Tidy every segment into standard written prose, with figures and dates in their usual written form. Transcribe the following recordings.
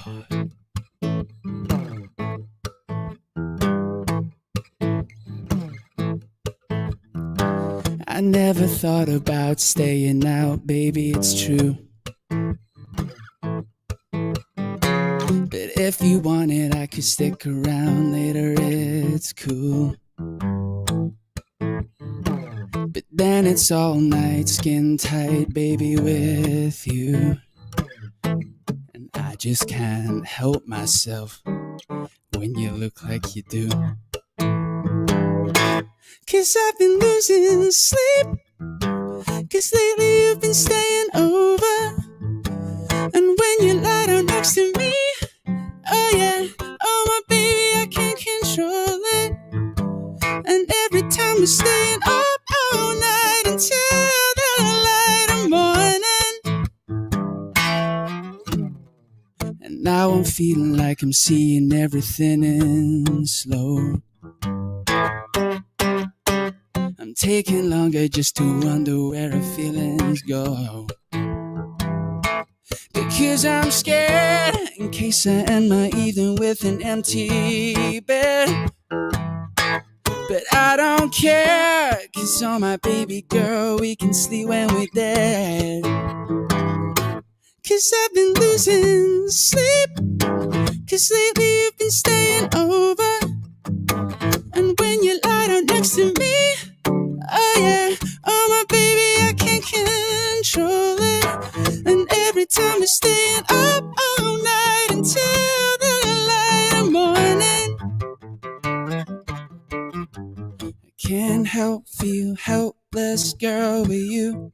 I never thought about staying out, baby, it's true. But if you want it, I could stick around later, it's cool. But then it's all night, skin tight, baby, with you. And I just can't help myself when you look like you do. 'Cause I've been losing sleep, 'cause lately you've been staying over. And when you lie down next to me, oh yeah, oh my baby, I can't control it. And every time we're staying up all night until the light of morning. And now I'm feeling like I'm seeing everything in slow. I'm taking longer just to wonder where our feelings go. Because I'm scared in case I end my evening with an empty bed. But I don't care, 'cause oh my baby girl, we can sleep when we're dead. 'Cause I've been losing sleep, 'cause lately you've been staying over. And when you lie down next to me, oh yeah, oh my baby, I can't control it. And every time we're staying up all night until the light of morning. I can't help feel helpless, girl, with you.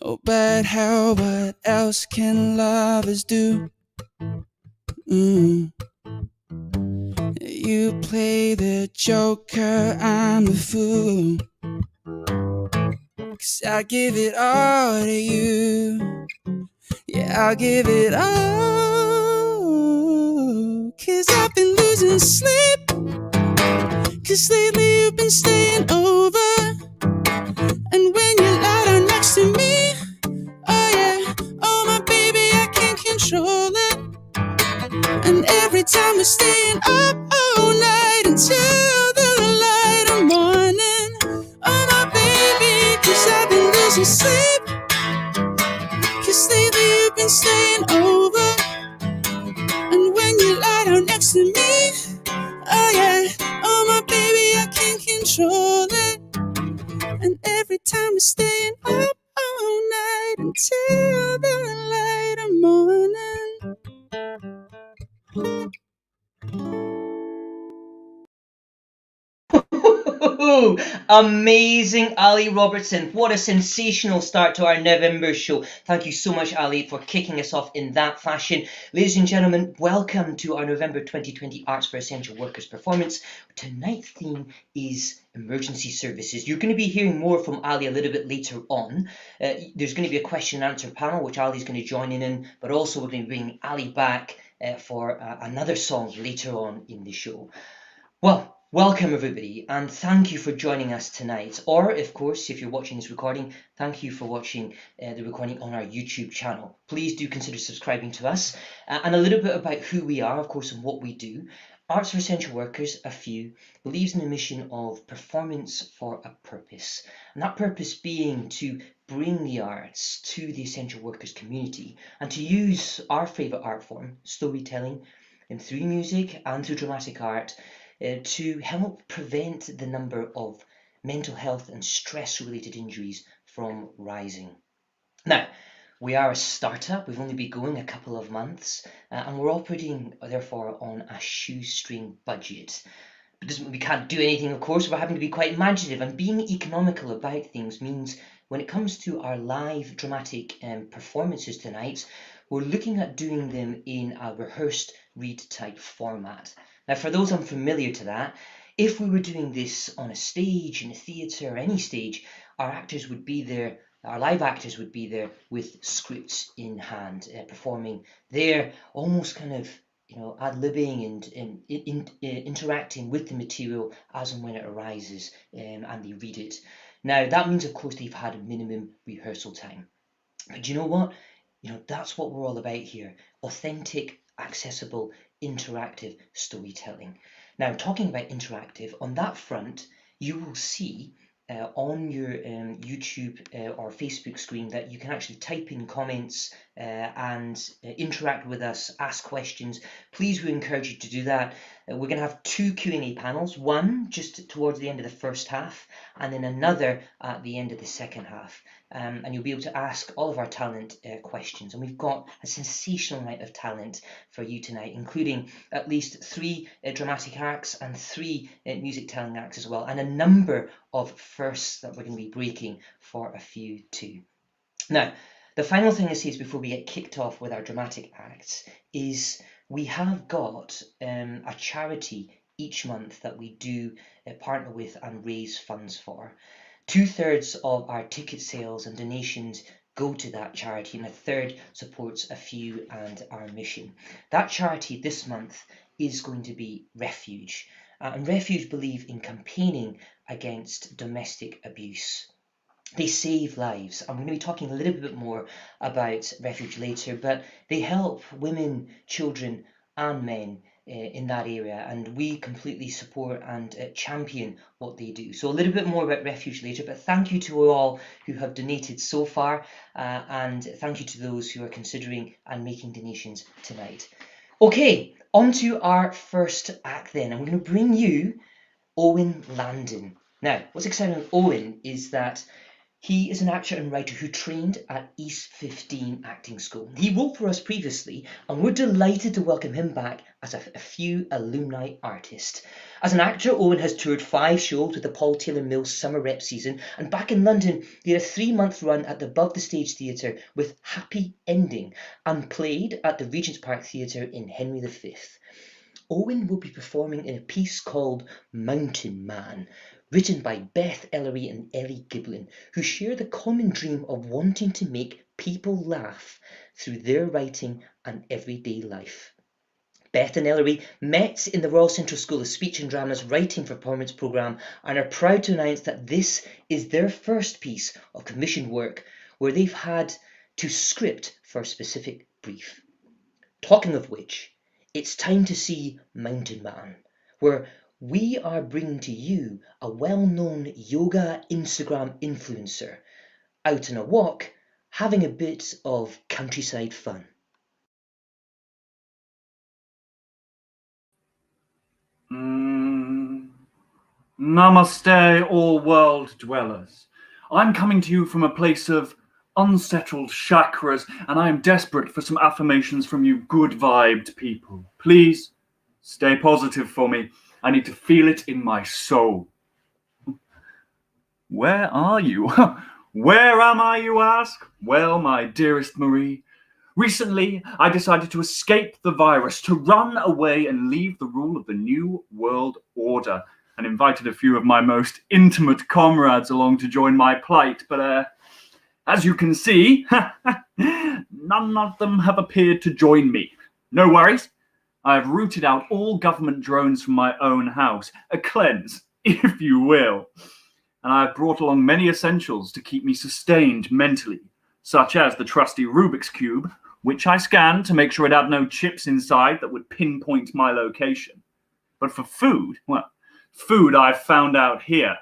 Oh, but how, what else can lovers do? You play the joker, I'm the fool. 'Cause I give it all to you. Yeah, I'll give it all. 'Cause I've been losing sleep, 'cause lately you've been staying over. And when you lie down next to me, oh yeah, oh my baby, I can't control it. And every time we're staying up all night until the light of morning. Oh my baby, 'cause I've been losing sleep, 'cause lately you've been staying over. And when you lie down next to me, oh yeah, oh my baby, I can't control it. And every time we're staying up all night until the light of morning. Amazing, Ali Robertson. What a sensational start to our November show. Thank you so much, Ali, for kicking us off in that fashion. Ladies and gentlemen, welcome to our November 2020 Arts for Essential Workers performance. Tonight's theme is emergency services. You're going to be hearing more from Ali a little bit later on. There's going to be a question and answer panel, which Ali's going to join in, but also we're going to bring Ali back for another song later on in the show. Well, welcome everybody, and thank you for joining us tonight. Or, of course, if you're watching this recording, thank you for watching the recording on our YouTube channel. Please do consider subscribing to us. And a little bit about who we are, of course, and what we do. Arts for Essential Workers, afew, believes in the mission of performance for a purpose. And that purpose being to bring the arts to the essential workers community and to use our favourite art form, storytelling, and through music and through dramatic art, to help prevent the number of mental health and stress-related injuries from rising. Now, we are a startup. We've only been going a couple of months, and we're operating, therefore, on a shoestring budget. It doesn't mean we can't do anything, of course. We're having to be quite imaginative, and being economical about things means when it comes to our live dramatic performances tonight, we're looking at doing them in a rehearsed read type format. Now, for those unfamiliar to that, if we were doing this on a stage, in a theatre, or any stage, our actors would be there, our live actors would be there with scripts in hand, performing there, almost kind of, ad-libbing and interacting with the material as and when it arises, and they read it. Now, that means, of course, they've had a minimum rehearsal time. But you know what? That's what we're all about here. Authentic, accessible, interactive storytelling. Now, talking about interactive, on that front, you will see on your YouTube or Facebook screen that you can actually type in comments and interact with us, ask questions. Please, we encourage you to do that. We're going to have two Q&A panels, one just towards the end of the first half and then another at the end of the second half. And you'll be able to ask all of our talent questions. And we've got a sensational amount of talent for you tonight, including at least 3 dramatic acts and 3 music telling acts as well, and a number of firsts that we're going to be breaking for afew too. Now, the final thing I say is before we get kicked off with our dramatic acts is we have got a charity each month that we do partner with and raise funds for. 2/3 of our ticket sales and donations go to that charity, and a third supports afew and our mission. That charity this month is going to be Refuge. And Refuge believe in campaigning against domestic abuse. They save lives. I'm going to be talking a little bit more about Refuge later, but they help women, children, and men in that area, and we completely support and champion what they do. So a little bit more about Refuge later, but thank you to all who have donated so far, and thank you to those who are considering and making donations tonight. Okay, on to our first act then. I'm going to bring you Owen Landon. Now, what's exciting about Owen is that he is an actor and writer who trained at East 15 Acting School. He wrote for us previously, and we're delighted to welcome him back as a afew alumni artist. As an actor, Owen has toured 5 shows with the Paul Taylor Mills Summer Rep season, and back in London, he had a 3-month run at the Above the Stage Theatre with Happy Ending, and played at the Regent's Park Theatre in Henry V. Owen will be performing in a piece called Mountain Man, written by Beth Ellery and Ellie Giblin, who share the common dream of wanting to make people laugh through their writing and everyday life. Beth and Ellery met in the Royal Central School of Speech and Drama's Writing for Performance programme and are proud to announce that this is their first piece of commissioned work where they've had to script for a specific brief. Talking of which, it's time to see Mountain Man, where we are bringing to you a well-known yoga Instagram influencer out on a walk, having a bit of countryside fun. Namaste, all world dwellers. I'm coming to you from a place of unsettled chakras, and I am desperate for some affirmations from you good-vibed people. Please, stay positive for me. I need to feel it in my soul. Where are you? Where am I, you ask? Well, my dearest Marie, recently I decided to escape the virus, to run away and leave the rule of the New World Order, and invited a few of my most intimate comrades along to join my plight, but as you can see, none of them have appeared to join me. No worries. I have rooted out all government drones from my own house, a cleanse, if you will. And I have brought along many essentials to keep me sustained mentally, such as the trusty Rubik's Cube, which I scanned to make sure it had no chips inside that would pinpoint my location. But for food, well, food I've found out here,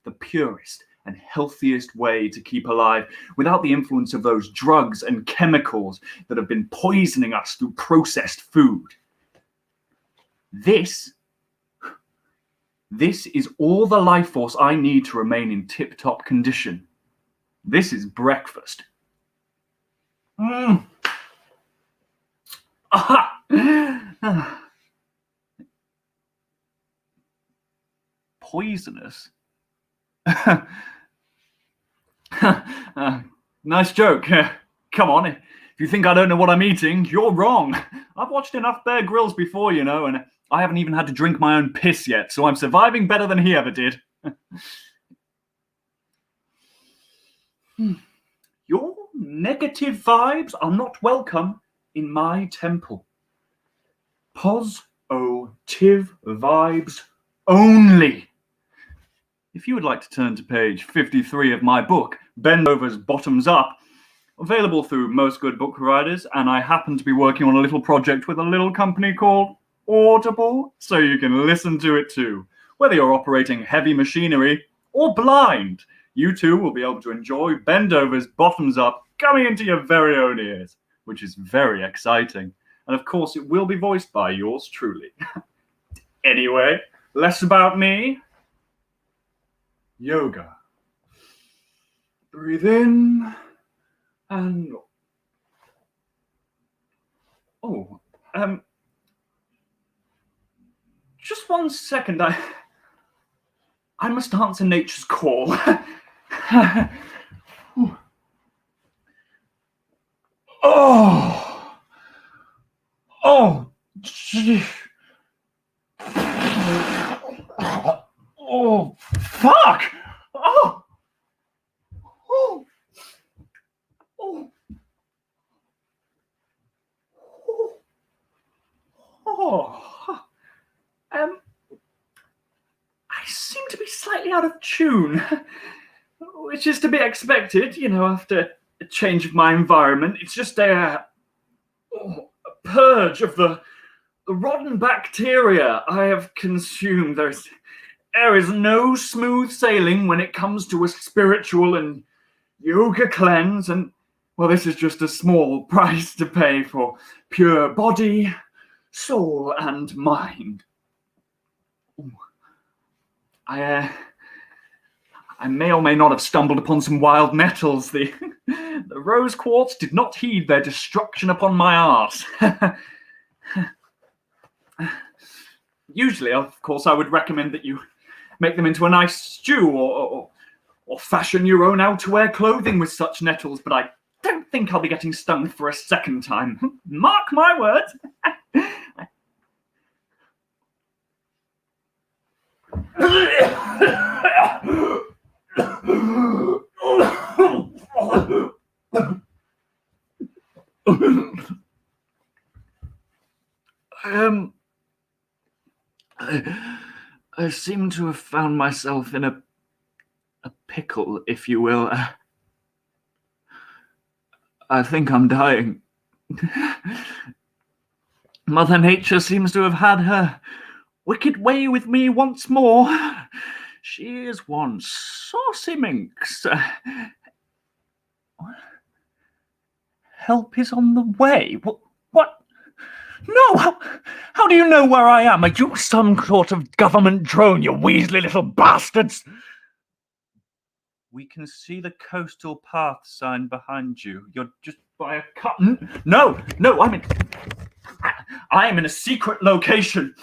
the purest and healthiest way to keep alive without the influence of those drugs and chemicals that have been poisoning us through processed food. This is all the life force I need to remain in tip-top condition. This is breakfast. Poisonous? Nice joke. Come on, if you think I don't know what I'm eating, you're wrong. I've watched enough Bear Grylls before, and I haven't even had to drink my own piss yet, so I'm surviving better than he ever did. Your negative vibes are not welcome in my temple. Positive vibes only. If you would like to turn to page 53 of my book, Bend Over's Bottoms Up, Available through most good book providers, and I happen to be working on a little project with a little company called Audible, so you can listen to it too. Whether you're operating heavy machinery or blind, you too will be able to enjoy Bendovers bottoms up coming into your very own ears, which is very exciting. And of course, it will be voiced by yours truly. Anyway, less about me. Yoga. Breathe in and just 1 second. I must answer nature's call. Gee. Oh, fuck! Oh! Oh! Oh! Oh! I seem to be slightly out of tune, which is to be expected, after a change of my environment. It's just a purge of the rotten bacteria I have consumed. There is no smooth sailing when it comes to a spiritual and yoga cleanse, and well, this is just a small price to pay for pure body, soul, and mind. I may or may not have stumbled upon some wild nettles. The rose quartz did not heed their destruction upon my arse. Usually, of course, I would recommend that you make them into a nice stew or fashion your own outerwear clothing with such nettles, but I don't think I'll be getting stung for a second time. Mark my words. I seem to have found myself in a pickle, if you will. I think I'm dying. Mother Nature seems to have had her wicked way with me once more. She is one saucy minx. Help is on the way. What? No! How do you know where I am? Are you some sort of government drone, you weaselly little bastards? We can see the coastal path sign behind you. You're just by a cut. No, I am in a secret location.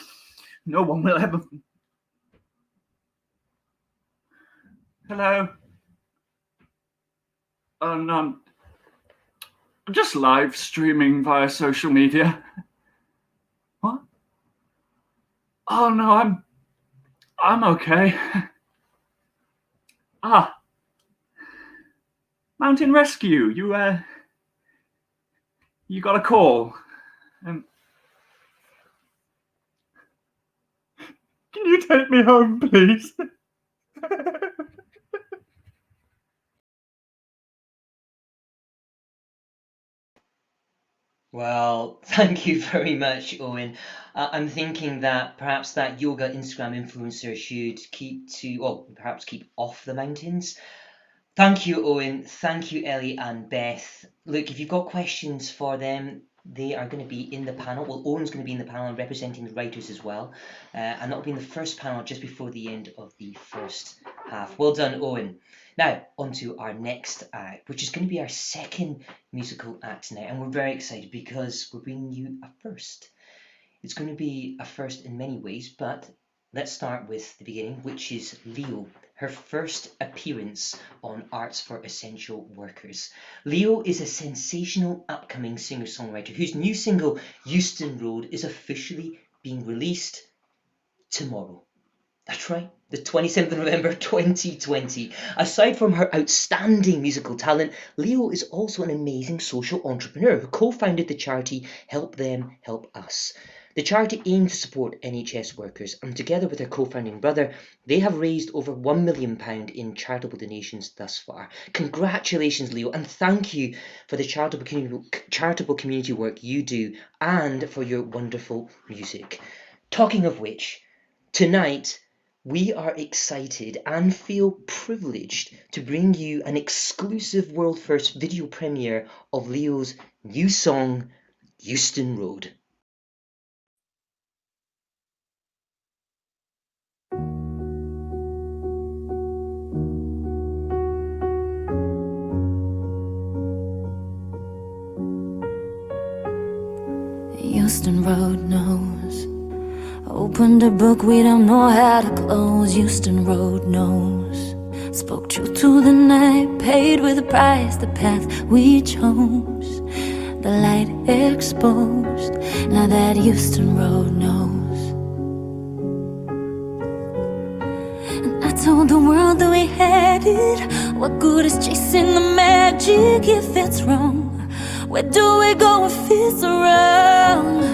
No one will ever. Hello. I'm just live streaming via social media. What? Oh no, I'm okay. Mountain Rescue. You got a call. Can you take me home, please? Well, thank you very much, Owen. I'm thinking that perhaps that yoga Instagram influencer should perhaps keep off the mountains. Thank you, Owen. Thank you, Ellie and Beth. Look, if you've got questions for them, they are going to be in the panel. Well, Owen's going to be in the panel and representing the writers as well. And that'll be in the first panel just before the end of the first half. Well done, Owen. Now, on to our next act, which is going to be our second musical act tonight. And we're very excited because we're bringing you a first. It's going to be a first in many ways, but let's start with the beginning, which is Leo, her first appearance on Arts for Essential Workers. Leo is a sensational upcoming singer-songwriter whose new single, Euston Road, is officially being released tomorrow. That's right, the 27th of November 2020. Aside from her outstanding musical talent, Leo is also an amazing social entrepreneur who co-founded the charity Help Them, Help Us. The charity aims to support NHS workers, and together with their co-founding brother, they have raised over £1 million in charitable donations thus far. Congratulations, Leo, and thank you for the charitable community work you do and for your wonderful music. Talking of which, tonight we are excited and feel privileged to bring you an exclusive world first video premiere of Leo's new song, Euston Road. Euston Road knows. Opened a book we don't know how to close. Euston Road knows. Spoke truth to the night, paid with a price the path we chose. The light exposed, now that Euston Road knows. And I told the world that we had it. What good is chasing the magic if it's wrong? Where do we go if it's wrong?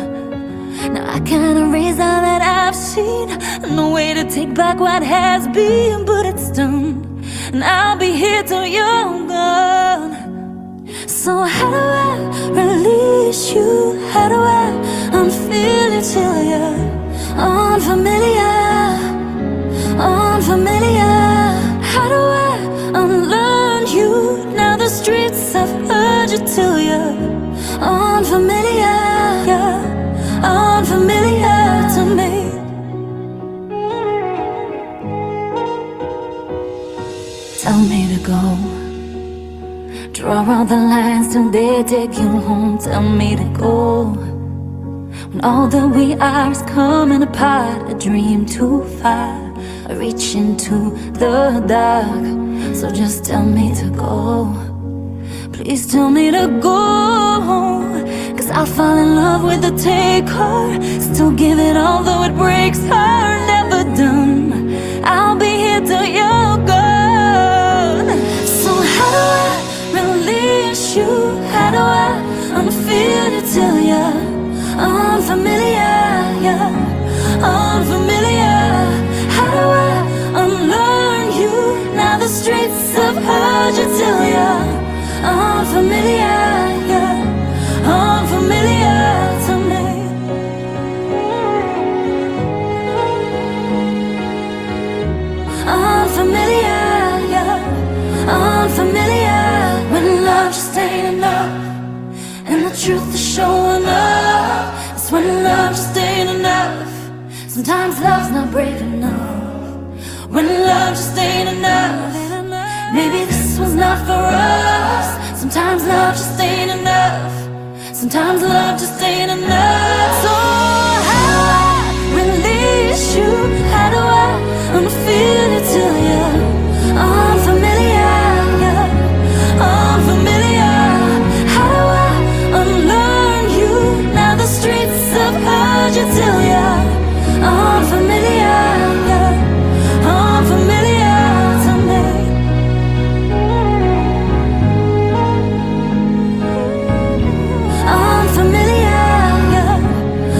Now I can't erase all that I've seen. No way to take back what has been, but it's done, and I'll be here till you're gone. So how do I release you? How do I unfeel it till you're unfamiliar? Unfamiliar. How do I unlearn you? Now the streets have heard you till you're unfamiliar. Unfamiliar to me. Tell me to go. Draw out the lines till they take you home. Tell me to go. When all that we are is coming apart, a dream too far, a reach into the dark. So just tell me to go. Please tell me to go. Cause I'll fall in love with the taker, still give it all though it breaks her. Never done, I'll be here till you're gone. So how do I release you? How do I unfeel you till you're unfamiliar? Unfamiliar. How do I unlearn you? Now the streets have heard you till you're unfamiliar. Unfamiliar to me. Unfamiliar, unfamiliar. When love just ain't enough, and the truth is showing up. It's when love just ain't enough. Sometimes love's not brave enough. When love just ain't enough. Maybe this was not for us. Sometimes love just ain't enough. Sometimes love just ain't enough. So how do I release you? How do I unfeel it till you're unfamiliar? Unfamiliar. How do I unlearn you? Now the streets have heard you till you're unfamiliar. Unfamiliar to me.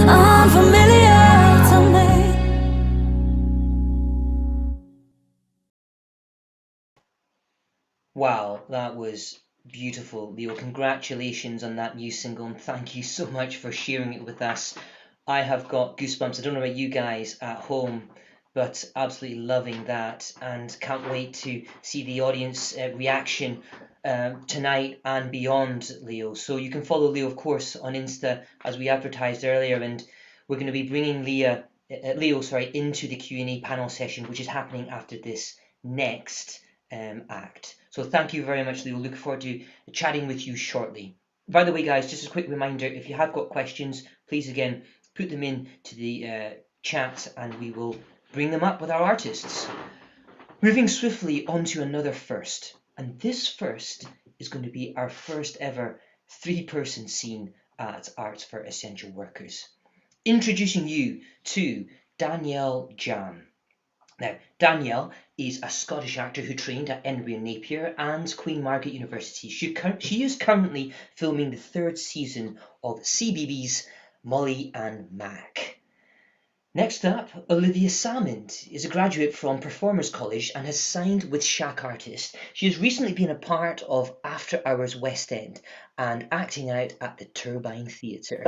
Unfamiliar to me. Wow, that was beautiful, Leo. Congratulations on that new single, and thank you so much for sharing it with us. I have got goosebumps. I don't know about you guys at home, but absolutely loving that, and can't wait to see the audience reaction tonight and beyond, Leo. So you can follow Leo, of course, on Insta, as we advertised earlier, and we're going to be bringing Leo into the Q&A panel session, which is happening after this next act. So thank you very much, Leo. Looking forward to chatting with you shortly. By the way, guys, just a quick reminder, if you have got questions, please again put them in to the chat and we will bring them up with our artists. Moving swiftly on to another first, and this first is going to be our first ever 3-person scene at Arts for Essential Workers. Introducing you to Danielle Jan. Now, Danielle is a Scottish actor who trained at Edinburgh and Napier and Queen Margaret University. She is currently filming the 3rd season of CBeebies' Molly and Mac. Next up, Olivia Salmond is a graduate from Performers College and has signed with Shack Artist. She has recently been a part of After Hours West End and acting out at the Turbine Theatre.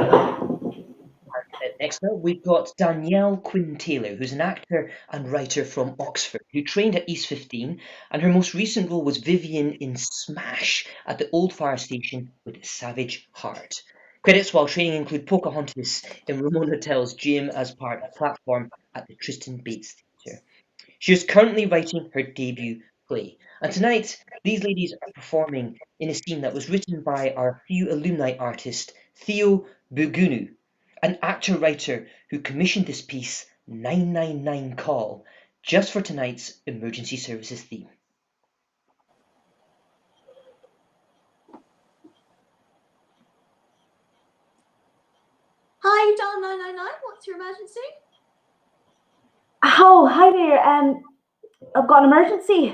Next up, we've got Danielle Quinn-Taylor, who's an actor and writer from Oxford, who trained at East 15, and her most recent role was Vivian in Smash at the Old Fire Station with Savage Heart. Credits while training include Pocahontas in Ramona Tell's Jim as part of Platform at the Tristan Bates Theatre. She is currently writing her debut play. And tonight, these ladies are performing in a scene that was written by our few alumni artist, Theo Bugunu, an actor-writer who commissioned this piece, 999 Call, just for tonight's emergency services theme. Hi, you've dialed 999. What's your emergency? Oh, hi there. I've got an emergency.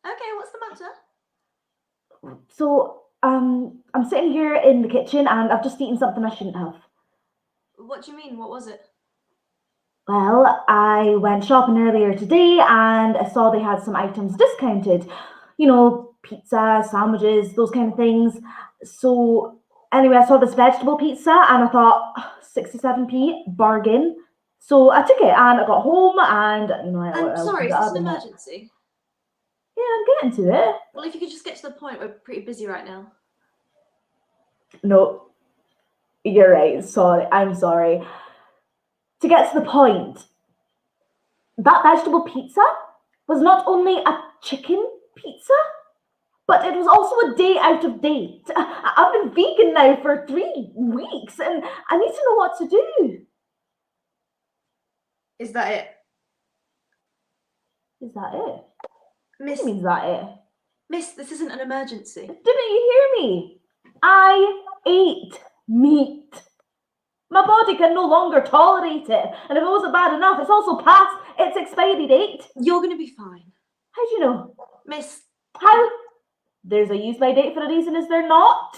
Okay, what's the matter? So, I'm sitting here in the kitchen and I've just eaten something I shouldn't have. What do you mean? What was it? Well, I went shopping earlier today and I saw they had some items discounted. You know, pizza, sandwiches, those kind of things. So, anyway, I saw this vegetable pizza and I thought, 67p, bargain. So I took it and I got home and, you know, I'm sorry, is this an emergency? Yeah, I'm getting to it. Well, if you could just get to the point, we're pretty busy right now. No, you're right. Sorry, I'm sorry. To get to the point, that vegetable pizza was not only a chicken pizza, but it was also a day out of date. I've been vegan now for 3 weeks and I need to know what to do. Is that it? Is that it? Miss, What do you mean, is that it? Miss, this isn't an emergency. Didn't you hear me? I ate meat. My body can no longer tolerate it. And if it wasn't bad enough, it's also past its expiry date. You're going to be fine. How do you know? Miss, How? There's a use-by date for a reason, is there not?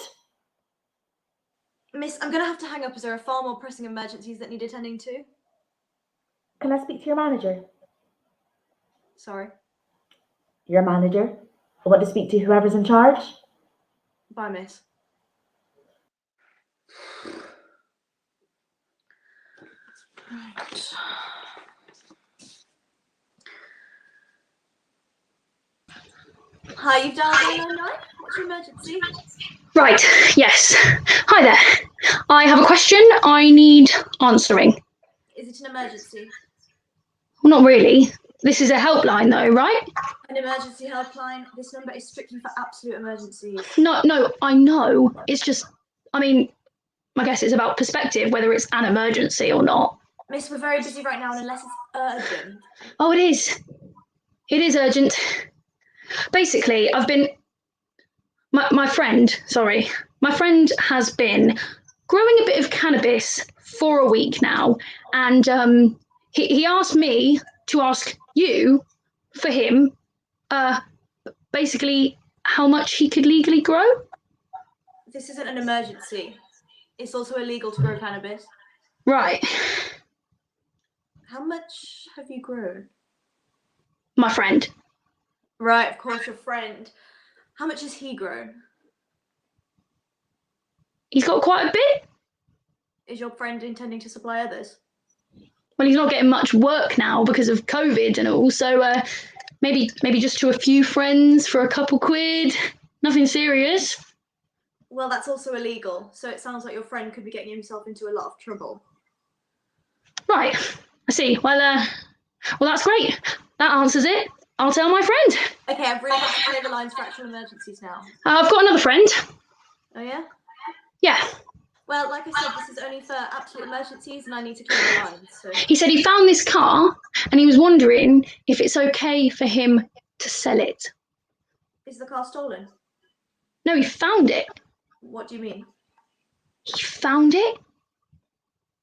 Miss, I'm going to have to hang up as there are far more pressing emergencies that need attending to. Can I speak to your manager? Sorry. Your manager? I want to speak to whoever's in charge. Bye, Miss. Right. Hi, you've dialed 999. What's your emergency? Right, yes. Hi there. I have a question I need answering. Is it an emergency? Well, not really. This is a helpline though, right? An emergency helpline. This number is strictly for absolute emergencies. No, I know. It's just, I mean, I guess it's about perspective, whether it's an emergency or not. Miss, we're very busy right now, and unless it's urgent. Oh, it is. It is urgent. Basically, I've been... My friend has been growing a bit of cannabis for a week now, and he asked me to ask you for him, basically how much he could legally grow. This isn't an emergency. It's also illegal to grow cannabis. Right. How much have you grown? My friend. Right, of course, your friend. How much has he grown? He's got quite a bit. Is your friend intending to supply others? Well, he's not getting much work now because of COVID and all, so maybe just to a few friends for a couple quid. Nothing serious. Well, that's also illegal, so it sounds like your friend could be getting himself into a lot of trouble. Right, I see. Well, that's great. That answers it. I'll tell my friend. Okay, I've really got to clear the lines for actual emergencies now. I've got another friend. Oh, yeah? Yeah. Well, like I said, this is only for absolute emergencies, and I need to clear the lines, so... He said he found this car, and he was wondering if it's okay for him to sell it. Is the car stolen? No, he found it. What do you mean? He found it?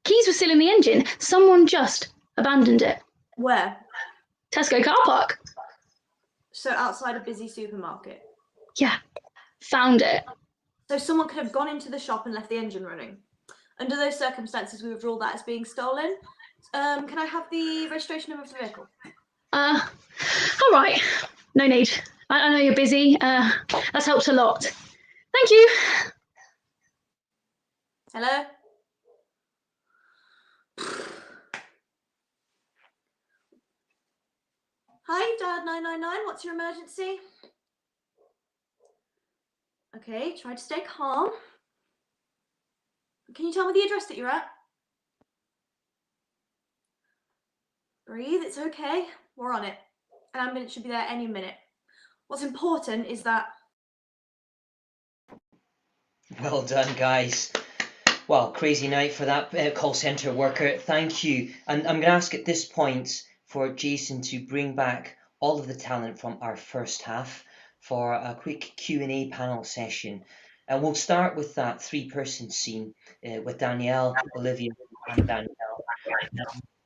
Keys were still in the engine. Someone just abandoned it. Where? Tesco car park. So outside a busy supermarket? Yeah, found it. So someone could have gone into the shop and left the engine running? Under those circumstances, we would rule that as being stolen. Can I have the registration number of the vehicle? All right, no need. I know you're busy. That's helped a lot. Thank you. Hello? Hi, Dad 999. What's your emergency? Okay, try to stay calm. Can you tell me the address that you're at? Breathe, it's okay. We're on it. An ambulance should be there any minute. What's important is that... Well done, guys. Well, crazy night for that call centre worker. Thank you. And I'm going to ask at this point for Jason to bring back all of the talent from our first half for a quick Q&A panel session. And we'll start with that three-person scene with Danielle, Olivia, and Danielle.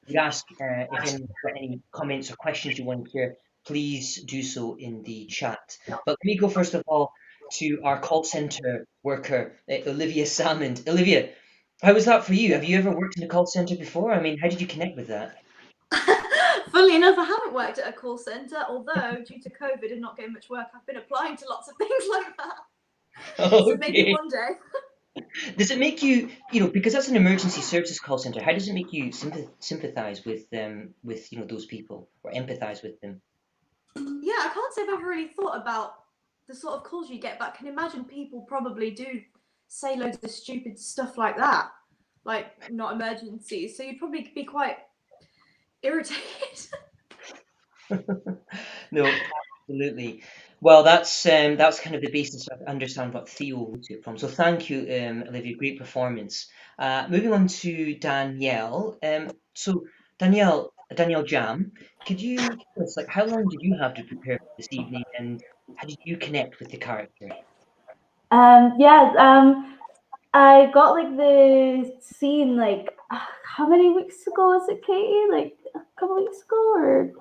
We ask if anyone's got any comments or questions you want to hear, please do so in the chat. But let me go first of all to our call centre worker, Olivia Salmond. Olivia, how was that for you? Have you ever worked in a call centre before? I mean, how did you connect with that? Funnily enough, I haven't worked at a call centre, although due to COVID and not getting much work, I've been applying to lots of things like that. So maybe one day. Does it make you, because that's an emergency services call centre, how does it make you sympathise with those people or empathise with them? Yeah, I can't say I've ever really thought about the sort of calls you get, but I can imagine people probably do say loads of stupid stuff like that, like not emergencies. So you'd probably be quite irritated. No, absolutely. Well, that's kind of the basis of understand what Theo took it from. So thank you, Olivia. Great performance. Moving on to Danielle. So Danielle Jam, could you tell us how long did you have to prepare for this evening, and how did you connect with the character? I got the scene how many weeks ago was it, Katie? Like a couple weeks ago, or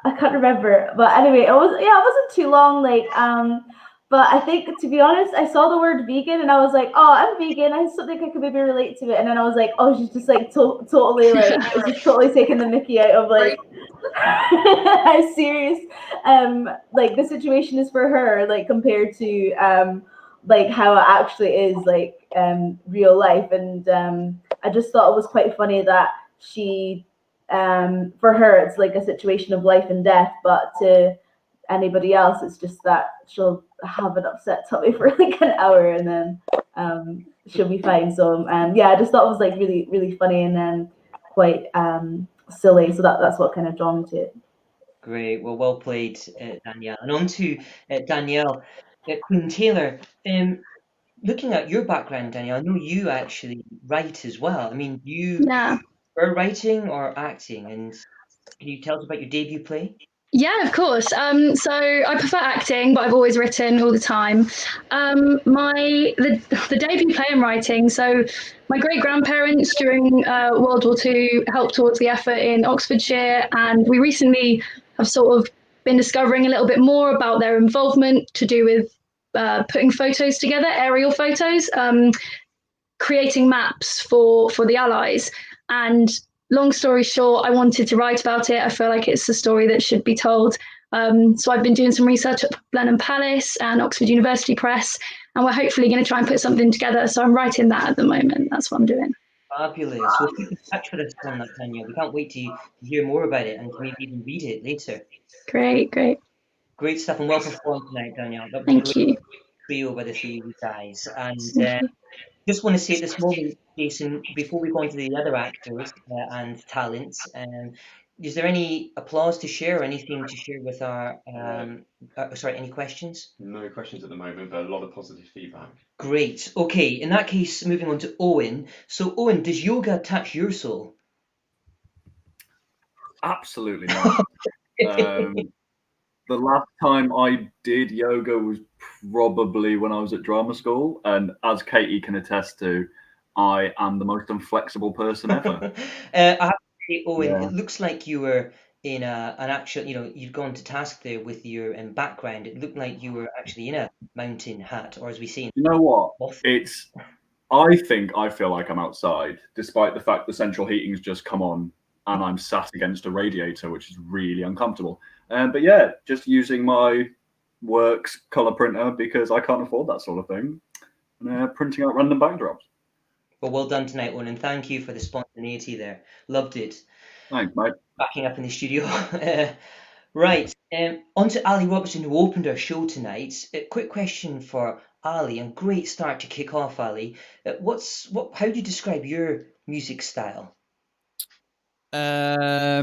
I can't remember. But anyway, it wasn't too long. But I think, to be honest, I saw the word vegan and I was like, oh, I'm vegan. I think I could maybe relate to it. And then I was like, oh, she's just totally just totally taking the mickey out of I'm serious. The situation is for her, compared to how it actually is real life. And I just thought it was quite funny that she for her it's like a situation of life and death, but to anybody else it's just that she'll have an upset tummy for an hour and then she'll be fine. So I just thought it was really, really funny and then quite silly. So that's what kind of drawn me to it. Great. Well played, Danielle. And on to Danielle. Queen Taylor, looking at your background, Danielle, I know you actually write as well. I mean, you were writing or acting, and can you tell us about your debut play? Yeah, of course. So I prefer acting, but I've always written all the time. The debut play I'm writing. So my great grandparents during World War II helped towards the effort in Oxfordshire, and we recently have sort of been discovering a little bit more about their involvement to do with putting photos together, aerial photos, creating maps for the Allies. And long story short, I wanted to write about it. I feel like it's a story that should be told. So I've been doing some research at Blenheim Palace and Oxford University Press, and we're hopefully going to try and put something together. So I'm writing that at the moment. That's what I'm doing. Fabulous. Well, keep in touch with us on that, Danielle. We can't wait to hear more about it and to maybe even read it later. Great. Great stuff, and well performed tonight, Danielle. That was Thank you. Trio by the three of you guys. And Thank you. just want to say at this moment, Jason, before we go into the other actors and talents, is there any applause to share or anything to share with our, any questions? No questions at the moment, but a lot of positive feedback. Great. Okay, in that case, moving on to Owen. So, Owen, does yoga touch your soul? Absolutely not. The last time I did yoga was probably when I was at drama school, and as Katie can attest to, I am the most inflexible person ever. I have to say, Owen, Yeah. It looks like you were in an actual, you'd gone to task there with your background. It looked like you were actually in a mountain hat, or as we say. You know what? I think I feel like I'm outside, despite the fact the central heating's just come on and I'm sat against a radiator, which is really uncomfortable. But yeah, just using my works color printer because I can't afford that sort of thing, and printing out random backdrops. Well done tonight, Owen. Thank you for the spontaneity there. Loved it. Thanks, mate. Backing up in the studio. Right, on to Ali Robertson, who opened our show tonight. A quick question for Ali, and great start to kick off, Ali. How do you describe your music style? I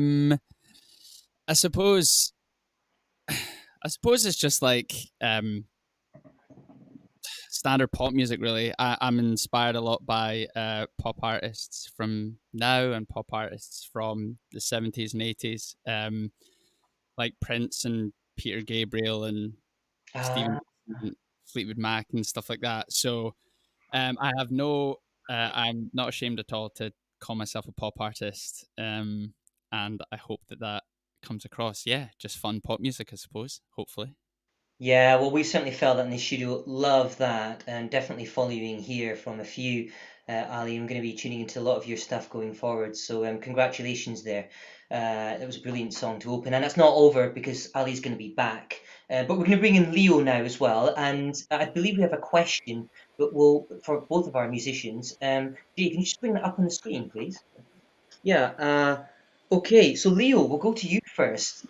suppose it's just like standard pop music, really. I'm inspired a lot by pop artists from now and pop artists from the 70s and 80s, like Prince and Peter Gabriel and Stephen Fleetwood Mac and stuff like that. So I have I'm not ashamed at all to call myself a pop artist, and I hope that comes across. Yeah, just fun pop music, I suppose. Hopefully. Yeah, well, we certainly felt that in the studio. Love that, and definitely following here from a few. Ali, I'm going to be tuning into a lot of your stuff going forward. So, congratulations there. That was a brilliant song to open, and it's not over because Ali's going to be back. But we're going to bring in Leo now as well, and I believe we have a question, but for both of our musicians. Jay, can you just bring that up on the screen, please? Yeah. Okay, so Leo, we'll go to you first.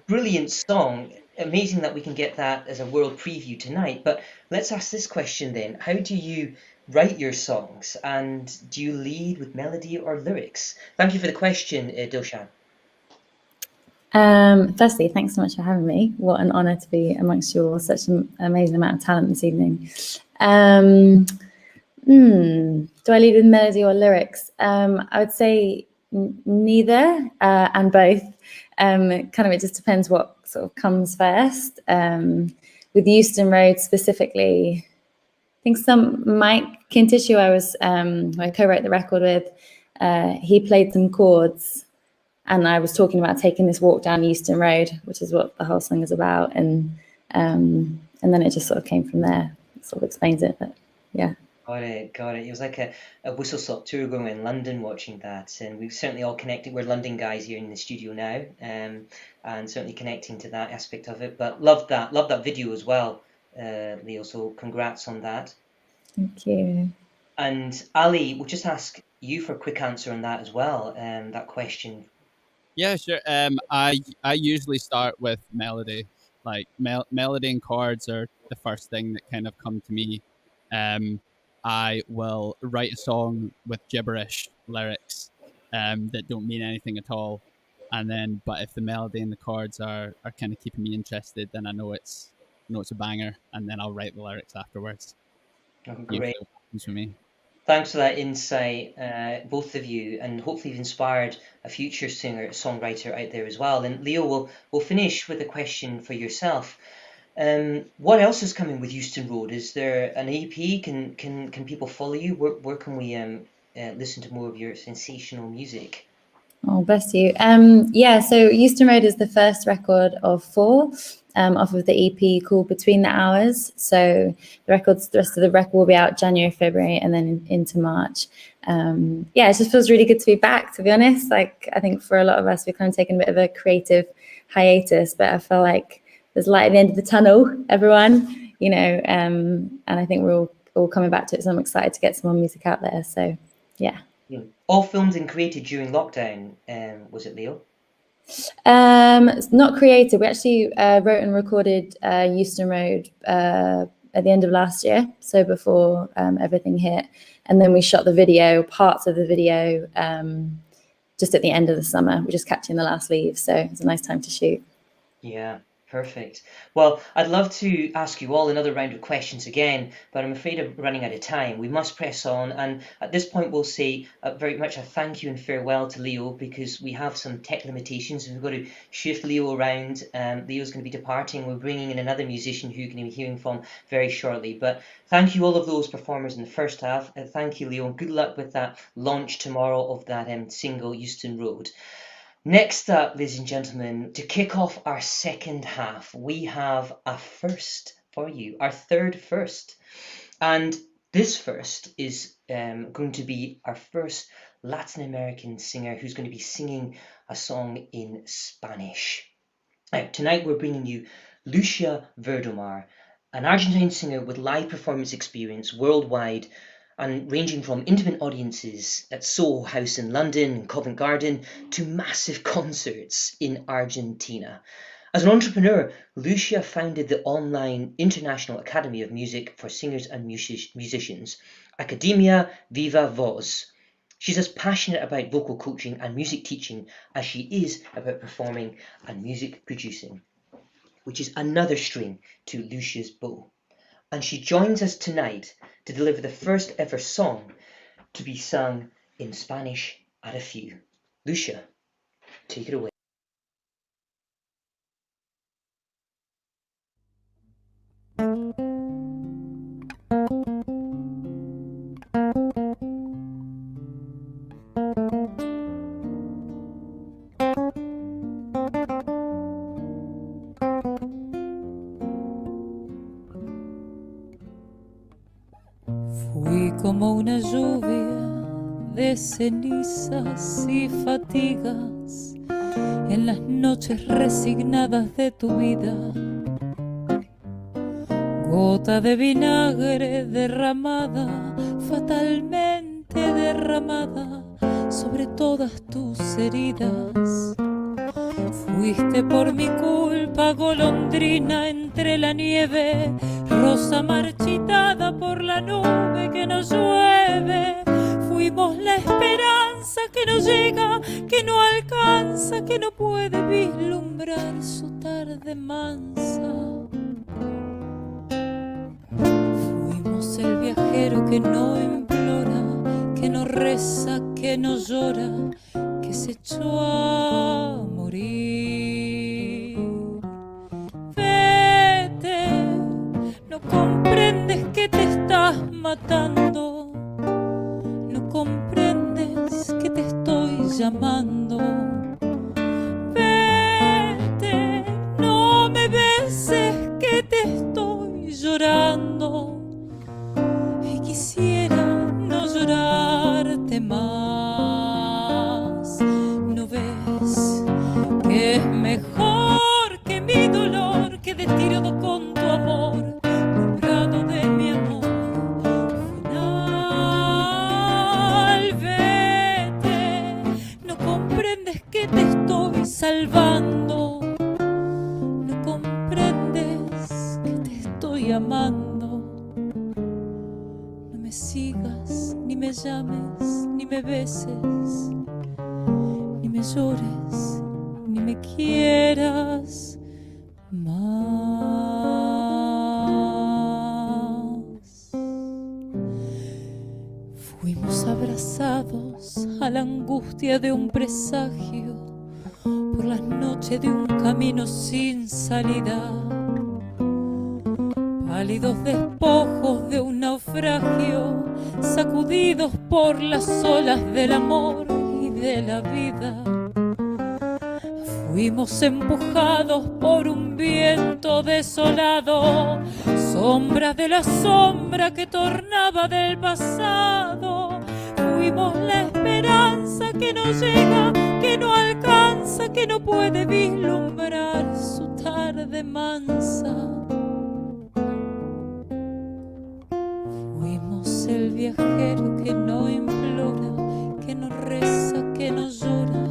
Brilliant song. Amazing that we can get that as a world preview tonight. But let's ask this question then. How do you write your songs? And do you lead with melody or lyrics? Thank you for the question, Dilshan. Firstly, thanks so much for having me. What an honour to be amongst you all. Such an amazing amount of talent this evening. Do I lead with melody or lyrics? I would say neither and both. Kind of, it just depends what sort of comes first. With Euston Road specifically, I think Mike Kintish, who I co-wrote the record with, he played some chords, and I was talking about taking this walk down Euston Road, which is what the whole song is about, and then it just sort of came from there. It sort of explains it, but yeah. Got it. It was like a whistle stop tour going in London watching that, and we've certainly all connected. We're London guys here in the studio now, and certainly connecting to that aspect of it. But loved that video as well, Leo. So congrats on that. Thank you. And Ali, we'll just ask you for a quick answer on that as well. That question. Yeah, sure. I usually start with melody. Like melody and chords are the first thing that kind of come to me. I will write a song with gibberish lyrics that don't mean anything at all, and then but if the melody and the chords are kind of keeping me interested, then I know it's a banger, and then I'll write the lyrics afterwards. Oh, great. Usually what happens for me. Thanks for that insight, both of you, and hopefully you've inspired a future songwriter out there as well. And Leo, we'll finish with a question for yourself. What else is coming with Euston Road? Is there an EP? Can people follow you? Where can we listen to more of your sensational music? Oh, bless you. Yeah, so Euston Road is the first record of 4 off of the EP called Between the Hours. So the rest of the record will be out January, February, and then into March. Yeah, it just feels really good to be back, to be honest. Like, I think for a lot of us, we're kind of taking a bit of a creative hiatus, but I feel like there's light at the end of the tunnel, everyone, and I think we're all coming back to it. So I'm excited to get some more music out there. So, yeah. All filmed and created during lockdown, was it, Leo? It's not created. We actually wrote and recorded Euston Road at the end of last year, so before everything hit. And then we shot parts of the video, just at the end of the summer. We're just catching the last leaves, so it's a nice time to shoot. Yeah. Perfect. Well, I'd love to ask you all another round of questions again, but I'm afraid of running out of time. We must press on, and at this point we'll say very much a thank you and farewell to Leo, because we have some tech limitations. We've got to shift Leo around. Leo's going to be departing. We're bringing in another musician who you're going to be hearing from very shortly. But thank you all of those performers in the first half. Thank you, Leo, and good luck with that launch tomorrow of that single Euston Road. Next up, ladies and gentlemen, to kick off our second half, we have a first for you, our third first. And This first is going to be our first Latin American singer who's going to be singing a song in Spanish. Now, tonight we're bringing you Lucia Verdomar, an Argentine singer with live performance experience worldwide and ranging from intimate audiences at Soho House in London and Covent Garden to massive concerts in Argentina. As an entrepreneur, Lucia founded the online International Academy of Music for Singers and Musicians, Academia Viva Voz. She's as passionate about vocal coaching and music teaching as she is about performing and music producing, which is another string to Lucia's bow. And she joins us tonight to deliver the first ever song to be sung in Spanish at afew. Lucia, take it away. Fui como una lluvia de cenizas y fatigas en las noches resignadas de tu vida. Gota de vinagre derramada, fatalmente derramada sobre todas tus heridas. Fuiste por mi culpa golondrina entre la nieve, rosa marchitada por la nube que no llueve. Fuimos la esperanza que no llega, que no alcanza, que no puede vislumbrar su tarde mansa. Fuimos el viajero que no implora, que no reza, que no llora, que se echó a morir. Vete, no comprendes que te estás matando, no comprendes que te estoy llamando. Vete, no me beses que te estoy llorando y quisiera no llorarte más. ¿No ves que es mejor que mi dolor quede tirado con tu amor, librado de mi amor final? Vete, no comprendes que te estoy salvando, no comprendes que te estoy amando. No me sigas, ni me llames, ni me beses, ni me llores, ni me quieras más. Fuimos abrazados a la angustia de un presagio por las noches de un camino sin salida, pálidos despojos de un naufragio, sacudidos por las olas del amor y de la vida. Fuimos empujados por un viento desolado, sombras de la sombra que tornaba del pasado. Fuimos la esperanza que no llega, que no alcanza, que no puede vislumbrar su tarde mansa. Fuimos el viajero que no implora, que no reza, que no llora,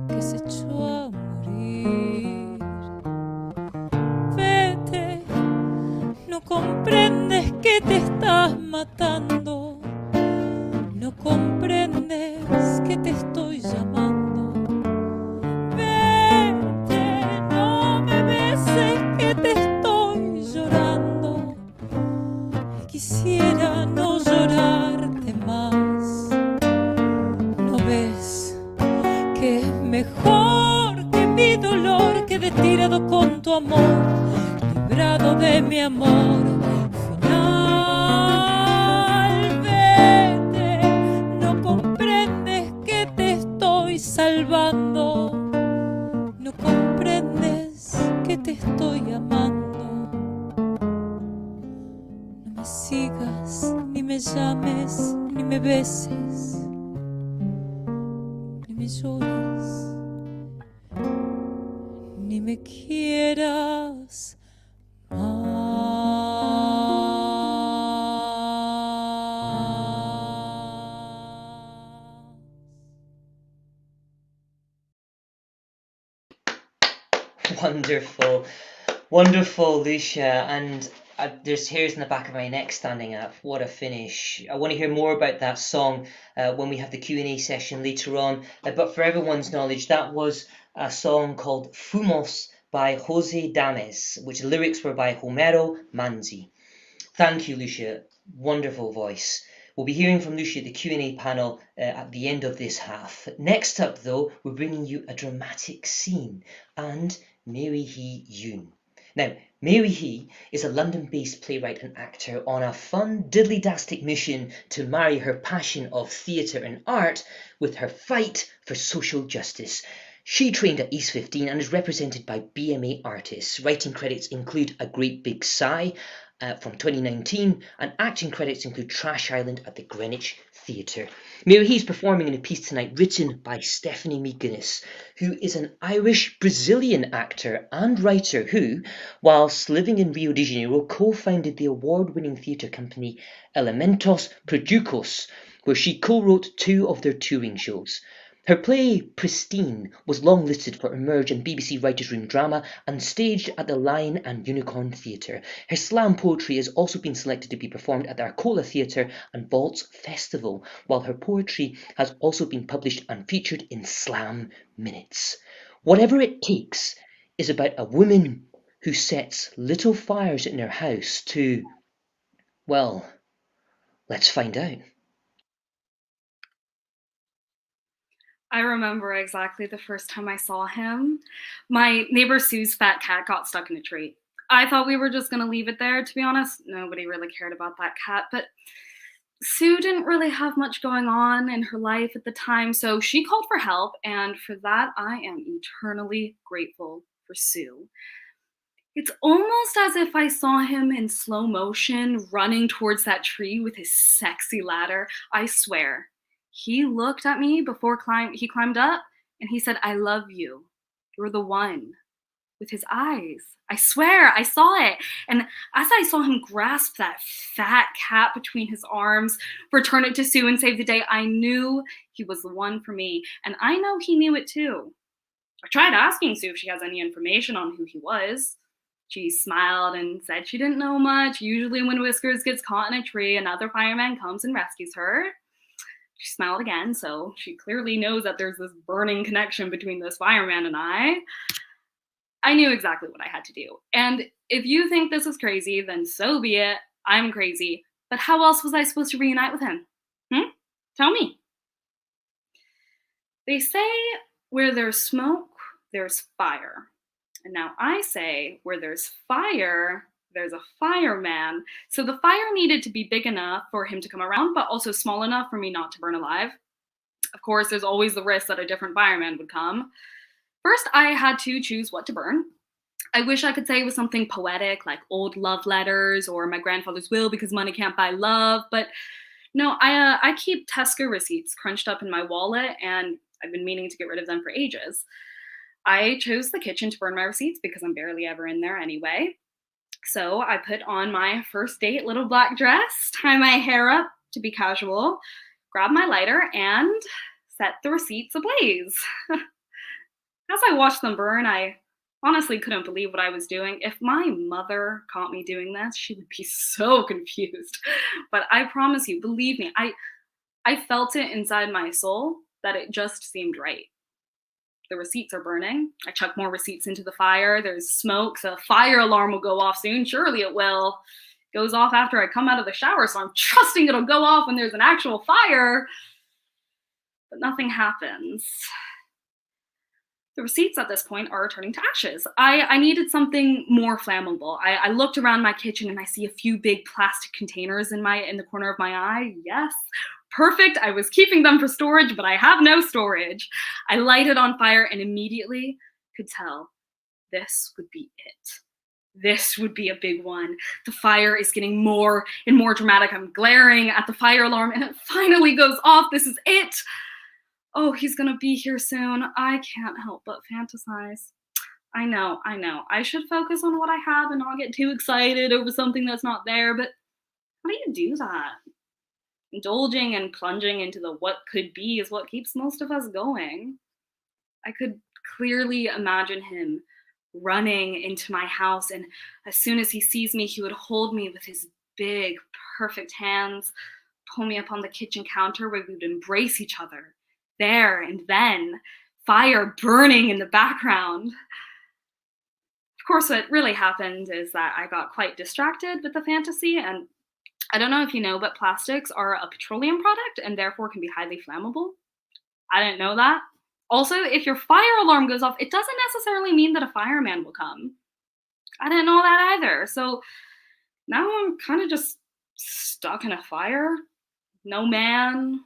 que se echó a morir. Vete, no comprendes que te estás matando, no comprendes que te estoy llamando. Vete, no me beses que te estoy llorando y quisiera no llorarte más. ¿No ves que es mejor que mi dolor quede tirado con tu amor, librado de mi amor final? Vete, no comprendes que te estoy salvando, no comprendes que te estoy amando. No me sigas, me llames, ni me beses, ni me llores, ni me quieras más. Wonderful, wonderful, Lucia, and there's hairs in the back of my neck standing up. What a finish! I want to hear more about that song when we have the Q&A session later on. But for everyone's knowledge, that was a song called Fumos by Jose Dames, which lyrics were by Homero Manzi. Thank you, Lucia. Wonderful voice. We'll be hearing from Lucia at the Q&A panel at the end of this half. Next up, though, we're bringing you a dramatic scene and Mary Hee Yoon. Now, Mary Hee is a London-based playwright and actor on a fun, diddly-dastic mission to marry her passion of theatre and art with her fight for social justice. She trained at East 15 and is represented by BMA artists. Writing credits include A Great Big Sigh from 2019, and acting credits include Trash Island at the Greenwich Theatre. Mary Hee is performing in a piece tonight written by Stephanie McGuinness, who is an Irish-Brazilian actor and writer who, whilst living in Rio de Janeiro, co-founded the award-winning theatre company Elementos Producos, where she co-wrote 2 of their touring shows. Her play, Pristine, was long-listed for Emerge and BBC Writers' Room Drama and staged at the Lion and Unicorn Theatre. Her slam poetry has also been selected to be performed at the Arcola Theatre and Vaults Festival, while her poetry has also been published and featured in Slam Minutes. Whatever It Takes is about a woman who sets little fires in her house to, well, let's find out. I remember exactly the first time I saw him. My neighbor Sue's fat cat got stuck in a tree. I thought we were just going to leave it there, to be honest. Nobody really cared about that cat, but Sue didn't really have much going on in her life at the time, so she called for help, and for that, I am eternally grateful for Sue. It's almost as if I saw him in slow motion running towards that tree with his sexy ladder. I swear. He looked at me before he climbed up, and he said, "I love you. You're the one." With his eyes. I swear, I saw it. And as I saw him grasp that fat cat between his arms, return it to Sue and save the day, I knew he was the one for me. And I know he knew it too. I tried asking Sue if she has any information on who he was. She smiled and said she didn't know much. Usually when Whiskers gets caught in a tree, another fireman comes and rescues her. She smiled again, so she clearly knows that there's this burning connection between this fireman and I. I knew exactly what I had to do. And if you think this is crazy, then so be it. I'm crazy. But how else was I supposed to reunite with him? Tell me. They say where there's smoke, there's fire. And now I say where there's fire, there's a fireman. So the fire needed to be big enough for him to come around, but also small enough for me not to burn alive. Of course, there's always the risk that a different fireman would come. First, I had to choose what to burn. I wish I could say it was something poetic, like old love letters or my grandfather's will because money can't buy love, but no, I keep Tesco receipts crunched up in my wallet, and I've been meaning to get rid of them for ages. I chose the kitchen to burn my receipts because I'm barely ever in there anyway. So I put on my first date little black dress, tie my hair up to be casual, grab my lighter, and set the receipts ablaze. As I watched them burn, I honestly couldn't believe what I was doing. If my mother caught me doing this, she would be so confused. But I promise you, believe me, I felt it inside my soul that it just seemed right. The receipts are burning. I chuck more receipts into the fire. There's smoke. The fire alarm will go off soon. Surely it will. It goes off after I come out of the shower, so I'm trusting it'll go off when there's an actual fire. But nothing happens. The receipts at this point are turning to ashes. I needed something more flammable. I looked around my kitchen and I see a few big plastic containers in the corner of my eye. Yes, perfect. I was keeping them for storage, but I have no storage. I light it on fire and immediately could tell this would be it. This would be a big one. The fire is getting more and more dramatic. I'm glaring at the fire alarm and it finally goes off. This is it. Oh, he's gonna be here soon. I can't help but fantasize. I know. I should focus on what I have and not get too excited over something that's not there, but how do you do that? Indulging and plunging into the what could be is what keeps most of us going. I could clearly imagine him running into my house, and as soon as he sees me, he would hold me with his big, perfect hands, pull me up on the kitchen counter where we would embrace each other. There and then, fire burning in the background. Of course, what really happened is that I got quite distracted with the fantasy, and I don't know if you know, but plastics are a petroleum product and therefore can be highly flammable. I didn't know that. Also, if your fire alarm goes off, it doesn't necessarily mean that a fireman will come. I didn't know that either. So now I'm kind of just stuck in a fire. No man,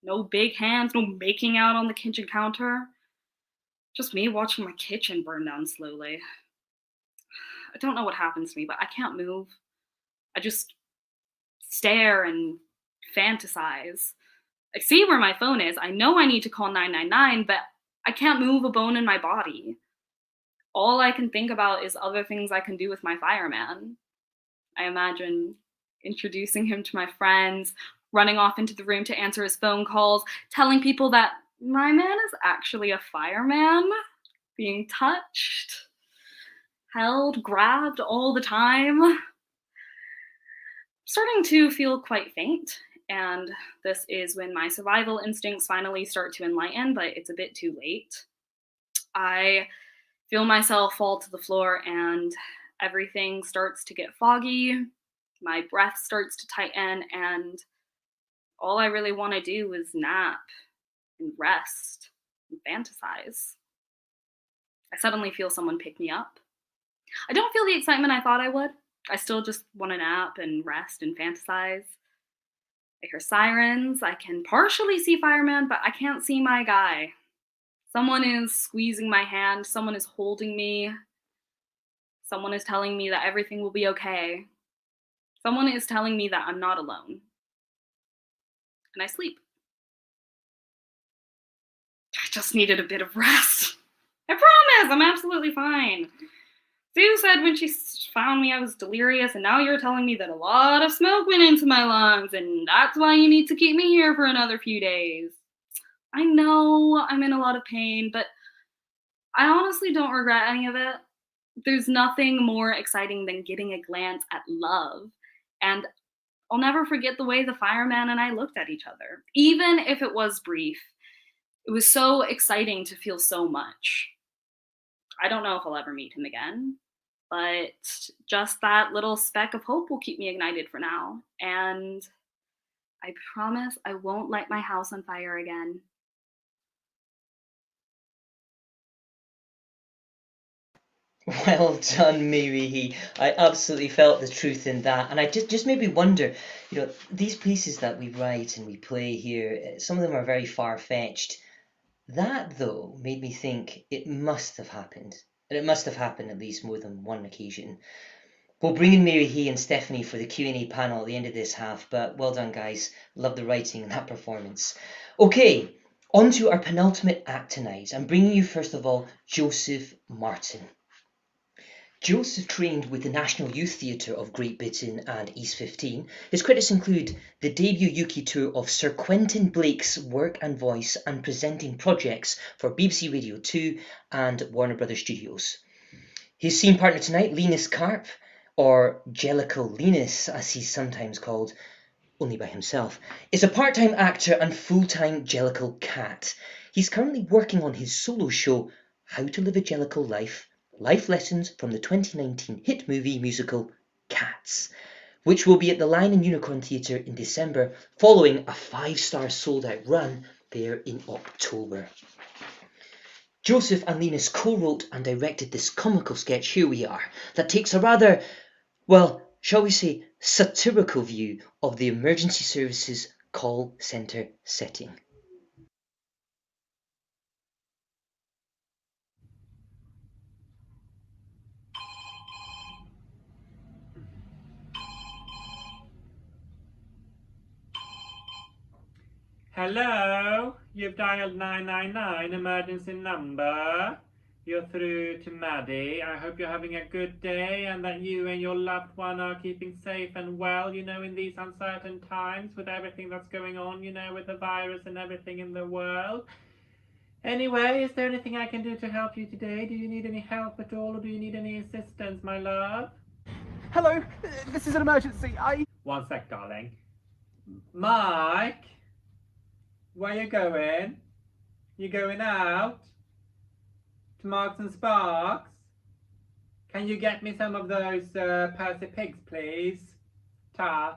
no big hands, no making out on the kitchen counter. Just me watching my kitchen burn down slowly. I don't know what happens to me, but I can't move. I just stare and fantasize. I see where my phone is. I know I need to call 999, but I can't move a bone in my body. All I can think about is other things I can do with my fireman. I imagine introducing him to my friends, running off into the room to answer his phone calls, telling people that my man is actually a fireman, being touched, held, grabbed all the time. Starting to feel quite faint, and this is when my survival instincts finally start to enlighten, but it's a bit too late. I feel myself fall to the floor and everything starts to get foggy. My breath starts to tighten, and all I really want to do is nap and rest and fantasize. I suddenly feel someone pick me up. I don't feel the excitement I thought I would. I still just want to nap and rest and fantasize. I hear sirens. I can partially see firemen, but I can't see my guy. Someone is squeezing my hand. Someone is holding me. Someone is telling me that everything will be okay. Someone is telling me that I'm not alone. And I sleep. I just needed a bit of rest. I promise, I'm absolutely fine. Sue said when she found me I was delirious, and now you're telling me that a lot of smoke went into my lungs, and that's why you need to keep me here for another few days. I know I'm in a lot of pain, but I honestly don't regret any of it. There's nothing more exciting than getting a glance at love, and I'll never forget the way the fireman and I looked at each other. Even if it was brief, it was so exciting to feel so much. I don't know if I'll ever meet him again, but just that little speck of hope will keep me ignited for now. And I promise I won't light my house on fire again. Well done, Mary. I absolutely felt the truth in that, and I just made me wonder. These pieces that we write and we play here, some of them are very far-fetched. That, though, made me think it must have happened, and it must have happened at least more than one occasion. We'll bring in Mary Hay and Stephanie for the Q&A panel at the end of this half, but well done, guys. Love the writing and that performance. Okay, on to our penultimate act tonight. I'm bringing you, first of all, Joseph Martin. Joseph trained with the National Youth Theatre of Great Britain and East 15. His credits include the debut UK tour of Sir Quentin Blake's work and voice and presenting projects for BBC Radio 2 and Warner Brothers Studios. His scene partner tonight, Linus Karp, or Jellicle Linus as he's sometimes called, only by himself, is a part-time actor and full-time Jellicle cat. He's currently working on his solo show, How to Live a Jellicle Life, Life Lessons from the 2019 hit movie musical Cats, which will be at the Lion and Unicorn Theatre in December, following a 5-star sold-out run there in October. Joseph and Linus co-wrote and directed this comical sketch, Here We Are, that takes a rather, well, shall we say, satirical view of the emergency services call centre setting. Hello, you've dialed 999 emergency number. You're through to Maddie. I hope you're having a good day and that you and your loved one are keeping safe and well, you know, in these uncertain times with everything that's going on, you know, with the virus and everything in the world. Anyway, is there anything I can do to help you today? Do you need any help at all, or do you need any assistance, my love? Hello, this is an emergency. One sec, darling. Mike? Where you going? You going out? To Marks and Sparks? Can you get me some of those Percy Pigs, please? Ta.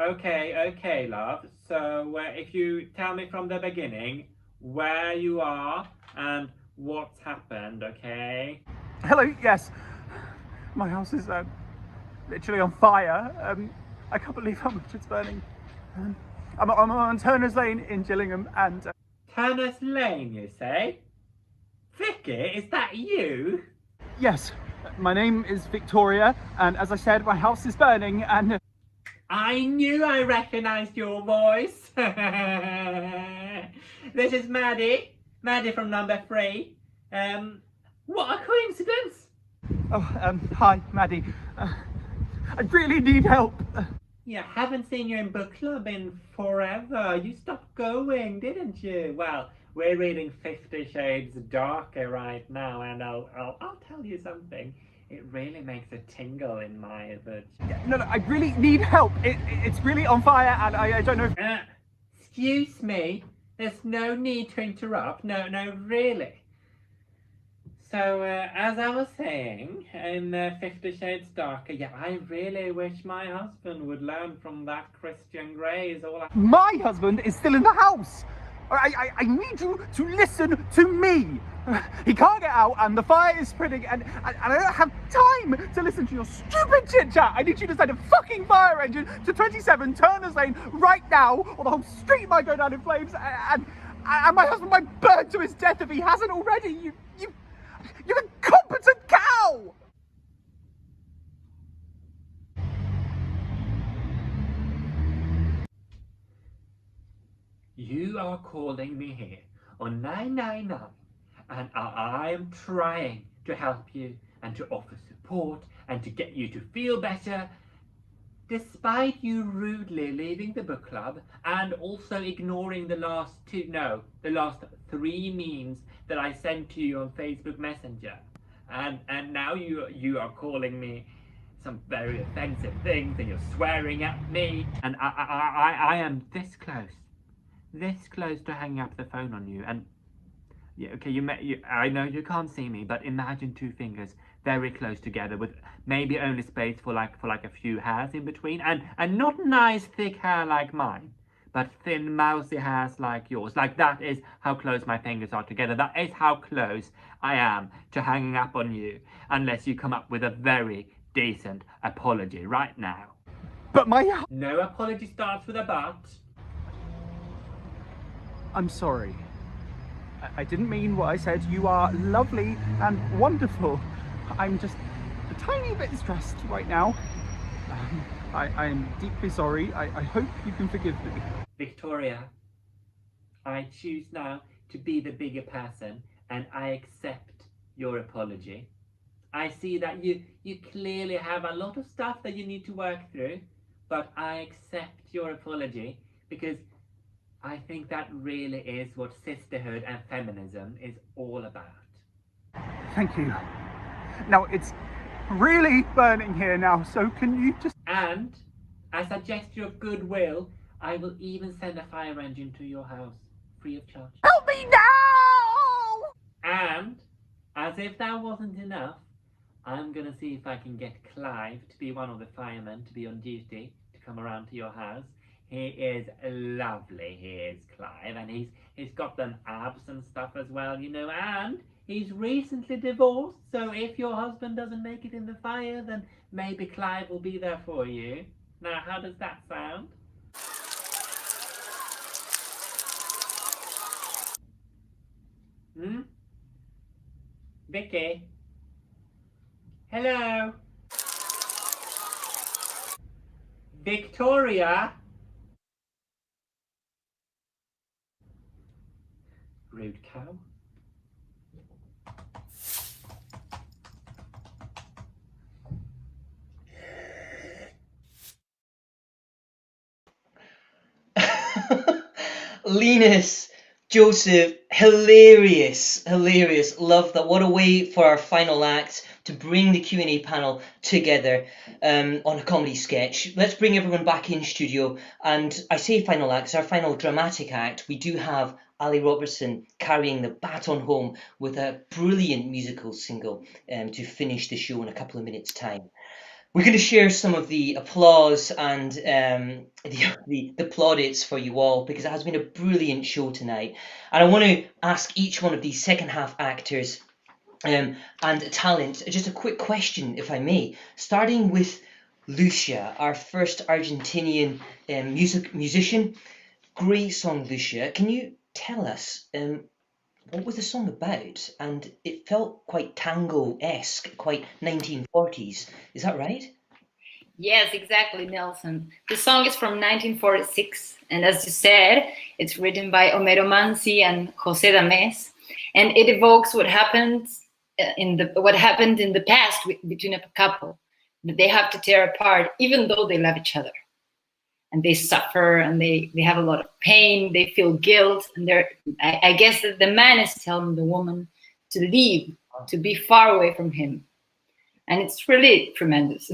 Okay, love. So if you tell me from the beginning where you are and what's happened, okay? Hello, yes. My house is literally on fire. I can't believe how much it's burning. I'm on Turner's Lane in Gillingham and... Turner's Lane, you say? Vicky, is that you? Yes, my name is Victoria, and as I said, my house is burning and... I knew I recognised your voice. This is Maddie. Maddie from number 3. What a coincidence. Oh, hi, Maddie. I really need help. Yeah, haven't seen you in book club in forever. You stopped going, didn't you? Well, we're reading 50 Shades Darker right now, and I'll tell you something. It really makes a tingle in my No, I really need help. It's really on fire, and I don't know if... Excuse me. There's no need to interrupt. No, really. So, as I was saying, in 50 Shades Darker, yeah, I really wish my husband would learn from that Christian Grey is all I... My husband is still in the house! I need you to listen to me! He can't get out and the fire is spreading and I don't have time to listen to your stupid chit-chat! I need you to send a fucking fire engine to 27 Turner's Lane right now or the whole street might go down in flames and my husband might burn to his death if he hasn't already! You're a competent cow! You are calling me here on 999 and I am trying to help you and to offer support and to get you to feel better despite you rudely leaving the book club and also ignoring the last 3 memes that I sent to you on Facebook Messenger. And now you are calling me some very offensive things and you're swearing at me and I am this close to hanging up the phone on you. And yeah, okay, I know you can't see me, but imagine 2 fingers very close together with maybe only space for like a few hairs in between, and not nice thick hair like mine, but thin mousy hairs like yours. Like that is how close my fingers are together. That is how close I am to hanging up on you, unless you come up with a very decent apology right now. But my... No apology starts with a but. I'm sorry. I didn't mean what I said. You are lovely and wonderful. I'm just a tiny bit stressed right now. I am deeply sorry. I hope you can forgive me. Victoria, I choose now to be the bigger person and I accept your apology. I see that you clearly have a lot of stuff that you need to work through, but I accept your apology because I think that really is what sisterhood and feminism is all about. Thank you. Now, it's really burning here now, so can you just... And, as a gesture of goodwill, I will even send a fire engine to your house, free of charge. Help me now! And, as if that wasn't enough, I'm gonna see if I can get Clive to be one of the firemen to be on duty, to come around to your house. He is lovely, he is, Clive, and he's got them abs and stuff as well, you know, and he's recently divorced, so if your husband doesn't make it in the fire, then maybe Clive will be there for you. Now, how does that sound? Vicky? Hello? Victoria? Rude cow. Linus, Joseph, hilarious, hilarious. Love that. What a way for our final act to bring the Q&A panel together on a comedy sketch. Let's bring everyone back in studio. And I say final act, it's our final dramatic act. We do have Ali Robertson carrying the baton home with a brilliant musical single to finish the show in a couple of minutes' time. We're going to share some of the applause and the plaudits for you all, because it has been a brilliant show tonight. And I want to ask each one of these second half actors and talent just a quick question, if I may, starting with Lucia, our first Argentinian musician. Great song, Lucia. Can you tell us what was the song about? And it felt quite tango-esque, quite 1940s. Is that right? Yes, exactly, Nelson. The song is from 1946, and as you said, it's written by Homero Manzi and José Dames, and it evokes what happened in the past between a couple. They have to tear apart, even though they love each other, and they suffer, and they have a lot of pain. They feel guilt, and I guess that the man is telling the woman to leave, to be far away from him. And it's really tremendous.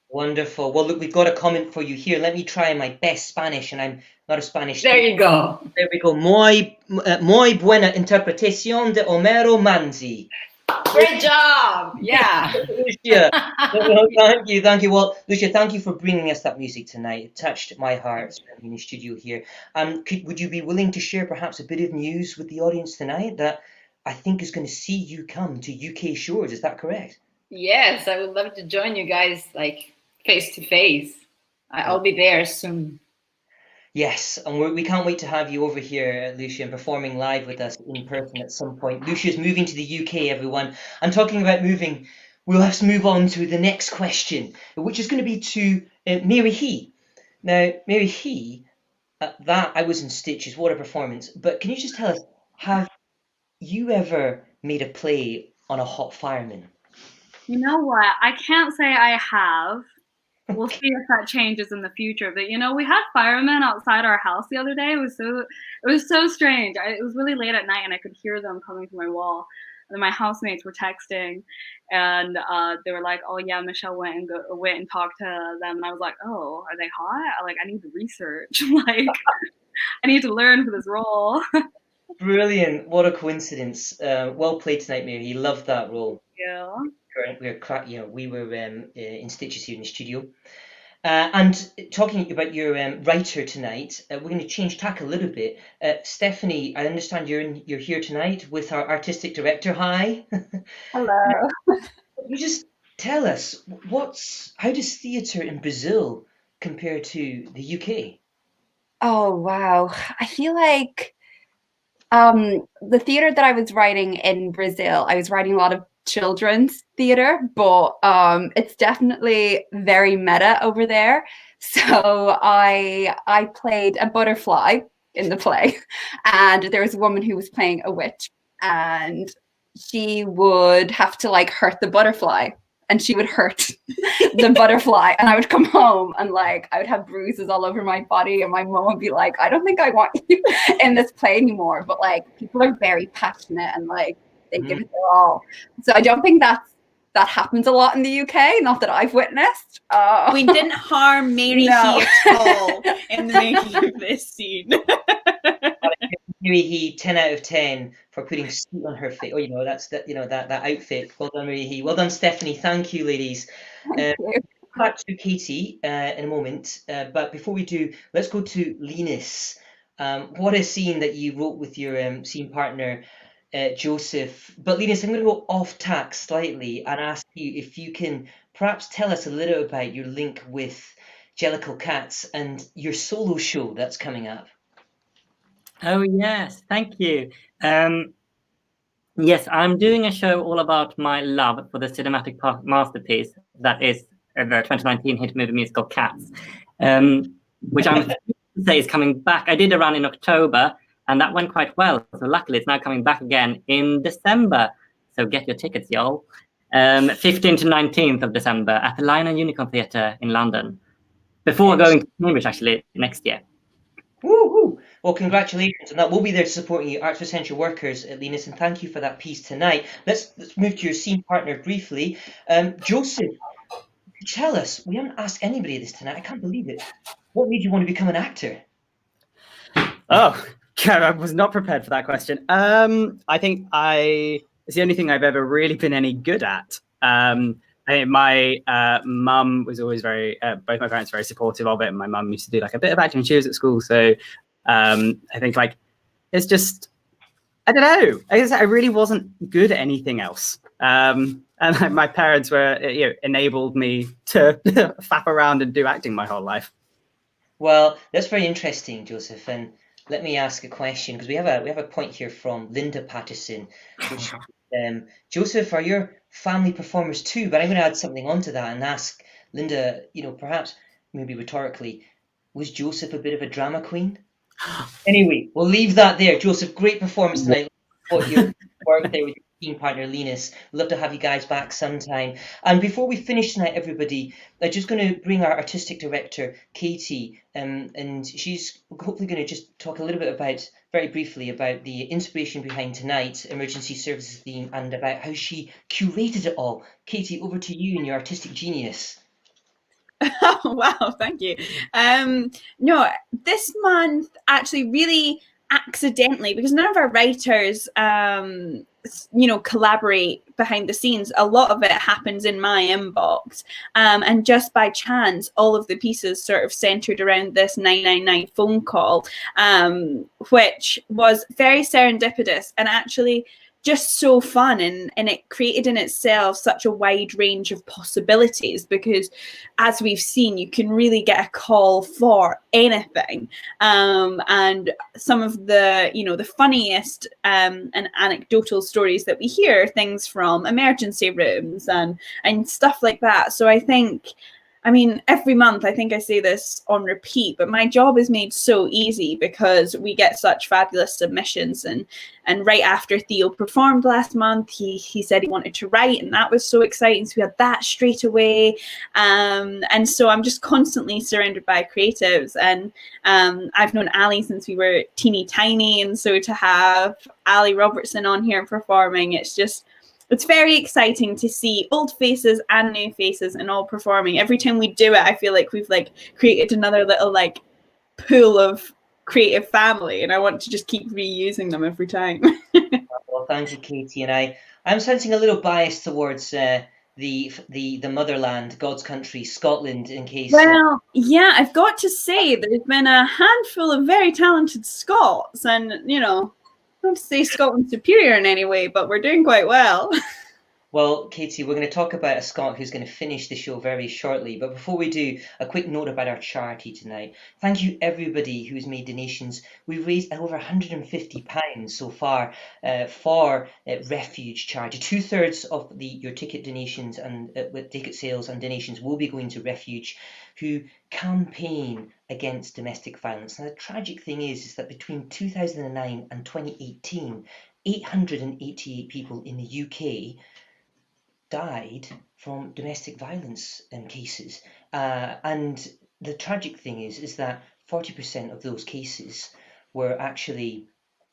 Wonderful. Well, look, we've got a comment for you here. Let me try my best Spanish, and I'm not a Spanish There speaker. you go. There we go. Muy buena interpretación de Homero Manzi. Great job. Yeah. Lucia. Thank you. Well, Lucia, thank you for bringing us that music tonight. It touched my heart in the studio here. Would you be willing to share perhaps a bit of news with the audience tonight that I think is going to see you come to UK shores? Is that correct? Yes, I would love to join you guys, like, face to face. I'll be there soon. Yes, and we can't wait to have you over here, Lucia, and performing live with us in person at some point. Lucia's moving to the UK, everyone. I'm talking about moving. We'll have to move on to the next question, which is going to be to Mary He. Now, Mary He, that I was in stitches. What a performance. But can you just tell us, have you ever made a play on a hot fireman? You know what? I can't say I have. We'll see if that changes in the future. But we had firemen outside our house the other day. It was so strange. It was really late at night, and I could hear them coming through my wall. And my housemates were texting, and they were like, "Oh yeah, Michelle went and talked to them." And I was like, "Oh, are they hot? I need to research. I need to learn for this role." Brilliant! What a coincidence. Well played tonight, Mary. You loved that role. Yeah. We were in stitches here in the studio. And talking about your writer tonight, we're going to change tack a little bit. Stephanie, I understand you're here tonight with our artistic director. Hi. Hello. Can you just tell us how does theatre in Brazil compare to the UK? Oh, wow. I feel like the theater that I was writing in Brazil, I was writing a lot of children's theater, but it's definitely very meta over there. So I played a butterfly in the play, and there was a woman who was playing a witch, and she would have to hurt the butterfly, and she would hurt the butterfly, and I would come home and I would have bruises all over my body, and my mom would be like, "I don't think I want you in this play anymore." But people are very passionate, and they give it their all. So I don't think that happens a lot in the UK, not that I've witnessed. We didn't harm Mary He at all in the making of this scene. Mary He, 10 out of 10 for putting suit on her face. Oh, that's that outfit. Well done, Mary He. Well done, Stephanie. Thank you, ladies. Back to Katie in a moment. But before we do, let's go to Linus. What a scene that you wrote with your scene partner, Joseph. But Linus, I'm going to go off tack slightly and ask you if you can perhaps tell us a little about your link with Jellicle Cats and your solo show that's coming up. Oh, yes. Thank you. Yes, I'm doing a show all about my love for the cinematic masterpiece that is the 2019 hit movie musical Cats, which I'm pleased to say is coming back. I did a run in October, and that went quite well. So luckily, it's now coming back again in December. So get your tickets, y'all. 15th to 19th of December at the Lion and Unicorn Theatre in London. Before going to Cambridge, actually, next year. Woo-hoo. Well, congratulations on that. We'll be there supporting you, Arts for Essential Workers, Linus, and thank you for that piece tonight. Let's move to your scene partner briefly. Joseph, tell us, we haven't asked anybody this tonight. I can't believe it. What made you want to become an actor? Oh, I was not prepared for that question. I think it's the only thing I've ever really been any good at. I think my mum was always both my parents very supportive of it. And my mum used to do like a bit of acting when she was at school. So I think like, it's just, I don't know. I guess I really wasn't good at anything else. And my parents were, enabled me to faff around and do acting my whole life. Well, that's very interesting, Joseph. And let me ask a question, because we have a point here from Linda Patterson, which Joseph, are your family performers too? But I'm going to add something onto that and ask Linda, perhaps maybe rhetorically, was Joseph a bit of a drama queen? Anyway, we'll leave that there. Joseph, great performance tonight. What your work there with your team partner Linus. Love to have you guys back sometime. And before we finish tonight, everybody, I'm just going to bring our artistic director, Katie, and she's hopefully going to just talk a little bit very briefly about the inspiration behind tonight's emergency services theme and about how she curated it all. Katie, over to you and your artistic genius. Oh, wow, thank you. No, this month actually really accidentally, because none of our writers collaborate behind the scenes. A lot of it happens in my inbox, and just by chance all of the pieces sort of centered around this 999 phone call, which was very serendipitous and actually just so fun, and it created in itself such a wide range of possibilities, because as we've seen, you can really get a call for anything, and some of the funniest and anecdotal stories that we hear, things from emergency rooms and stuff like that. So I mean, every month, I think I say this on repeat, but my job is made so easy because we get such fabulous submissions. And right after Theo performed last month, he said he wanted to write, and that was so exciting. So we had that straight away. And so I'm just constantly surrounded by creatives. And I've known Ali since we were teeny tiny. And so to have Ali Robertson on here performing, it's very exciting to see old faces and new faces and all performing. Every time we do it, I feel like we've created another little pool of creative family, and I want to just keep reusing them every time. Well, thank you, Katie. And I'm sensing a little bias towards the motherland, God's country, Scotland, in case. Well, yeah, I've got to say there's been a handful of very talented Scots, and not to say Scotland's superior in any way, but we're doing quite well. Well, Katie, we're going to talk about a Scot who's going to finish the show very shortly. But before we do, a quick note about our charity tonight. Thank you, everybody who's made donations. We've raised over £150 so far for Refuge charity. 2/3 of your ticket donations and with ticket sales and donations will be going to Refuge, who campaign against domestic violence. Now, the tragic thing is that between 2009 and 2018, 888 people in the UK died from domestic violence cases. And the tragic thing is that 40% of those cases were actually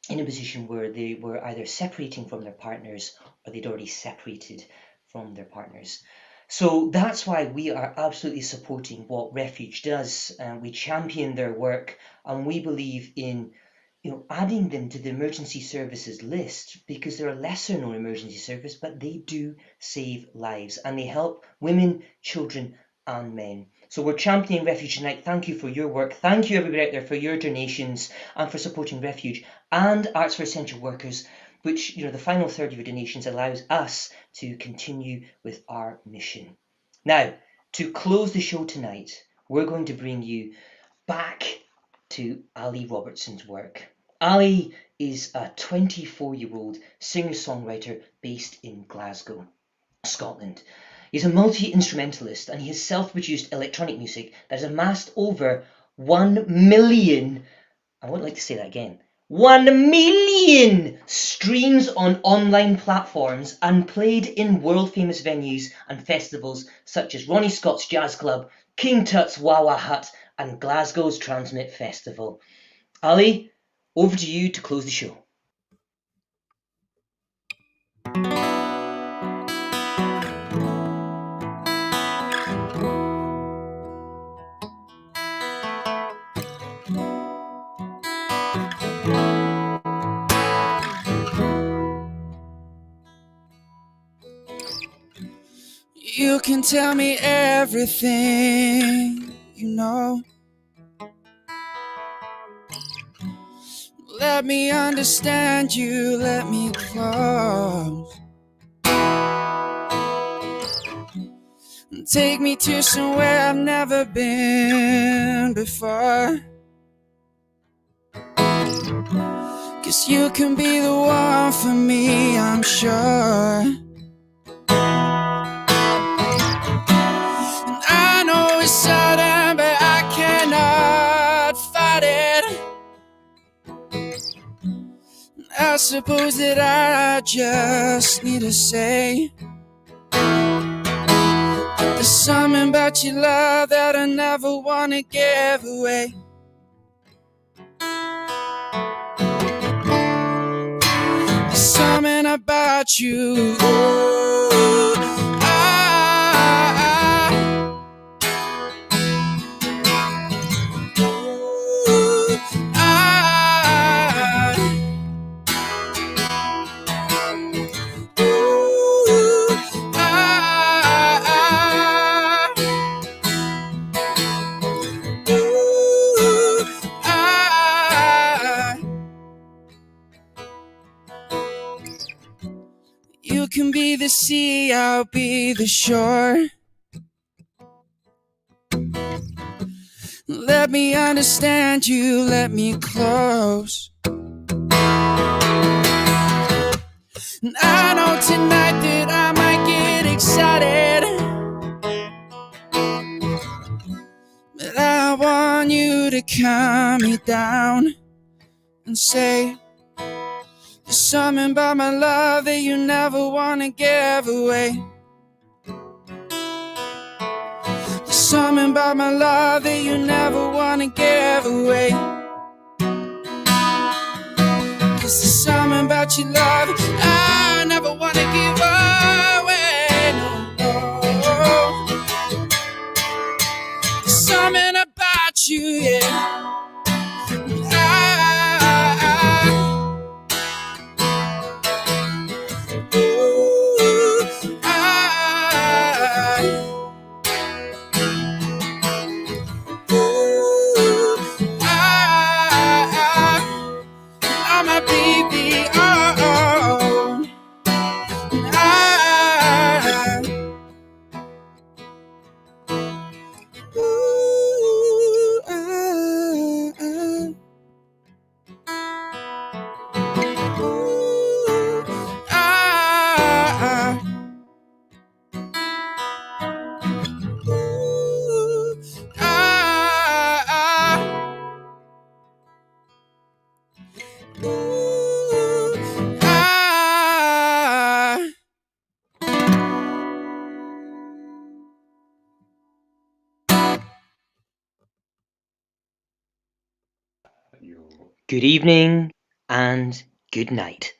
in a position where they were either separating from their partners or they'd already separated from their partners. So that's why we are absolutely supporting what Refuge does. We champion their work, and we believe in adding them to the emergency services list, because they're a lesser known emergency service, but they do save lives and they help women, children and men. So we're championing Refuge tonight. Thank you for your work. Thank you everybody out there for your donations and for supporting Refuge and Arts for Essential Workers, which the final third of your donations allows us to continue with our mission. Now, to close the show tonight, we're going to bring you back to Ali Robertson's work. Ali is a 24-year-old singer-songwriter based in Glasgow, Scotland. He's a multi-instrumentalist, and he has self-produced electronic music that has amassed over 1 million, I wouldn't like to say that again, 1 million streams on online platforms and played in world-famous venues and festivals such as Ronnie Scott's Jazz Club, King Tut's Wawa Hut and Glasgow's Transmit Festival. Ali, over to you to close the show. You can tell me everything you know. Let me understand you, let me close. Take me to somewhere I've never been before. 'Cause you can be the one for me, I'm sure. And I know it's sudden, but I cannot fight it. I suppose that I just need to say there's something about your love that I never wanna give away. There's something about you. Ooh, you can be the sea, I'll be the shore. Let me understand you, let me close. And I know tonight that I might get excited, but I want you to calm me down and say there's something about my love that you never wanna give away. There's something about my love that you never wanna give away. 'Cause there's something about your love I never wanna give away. No, no. There's something about you, yeah. Good evening and good night.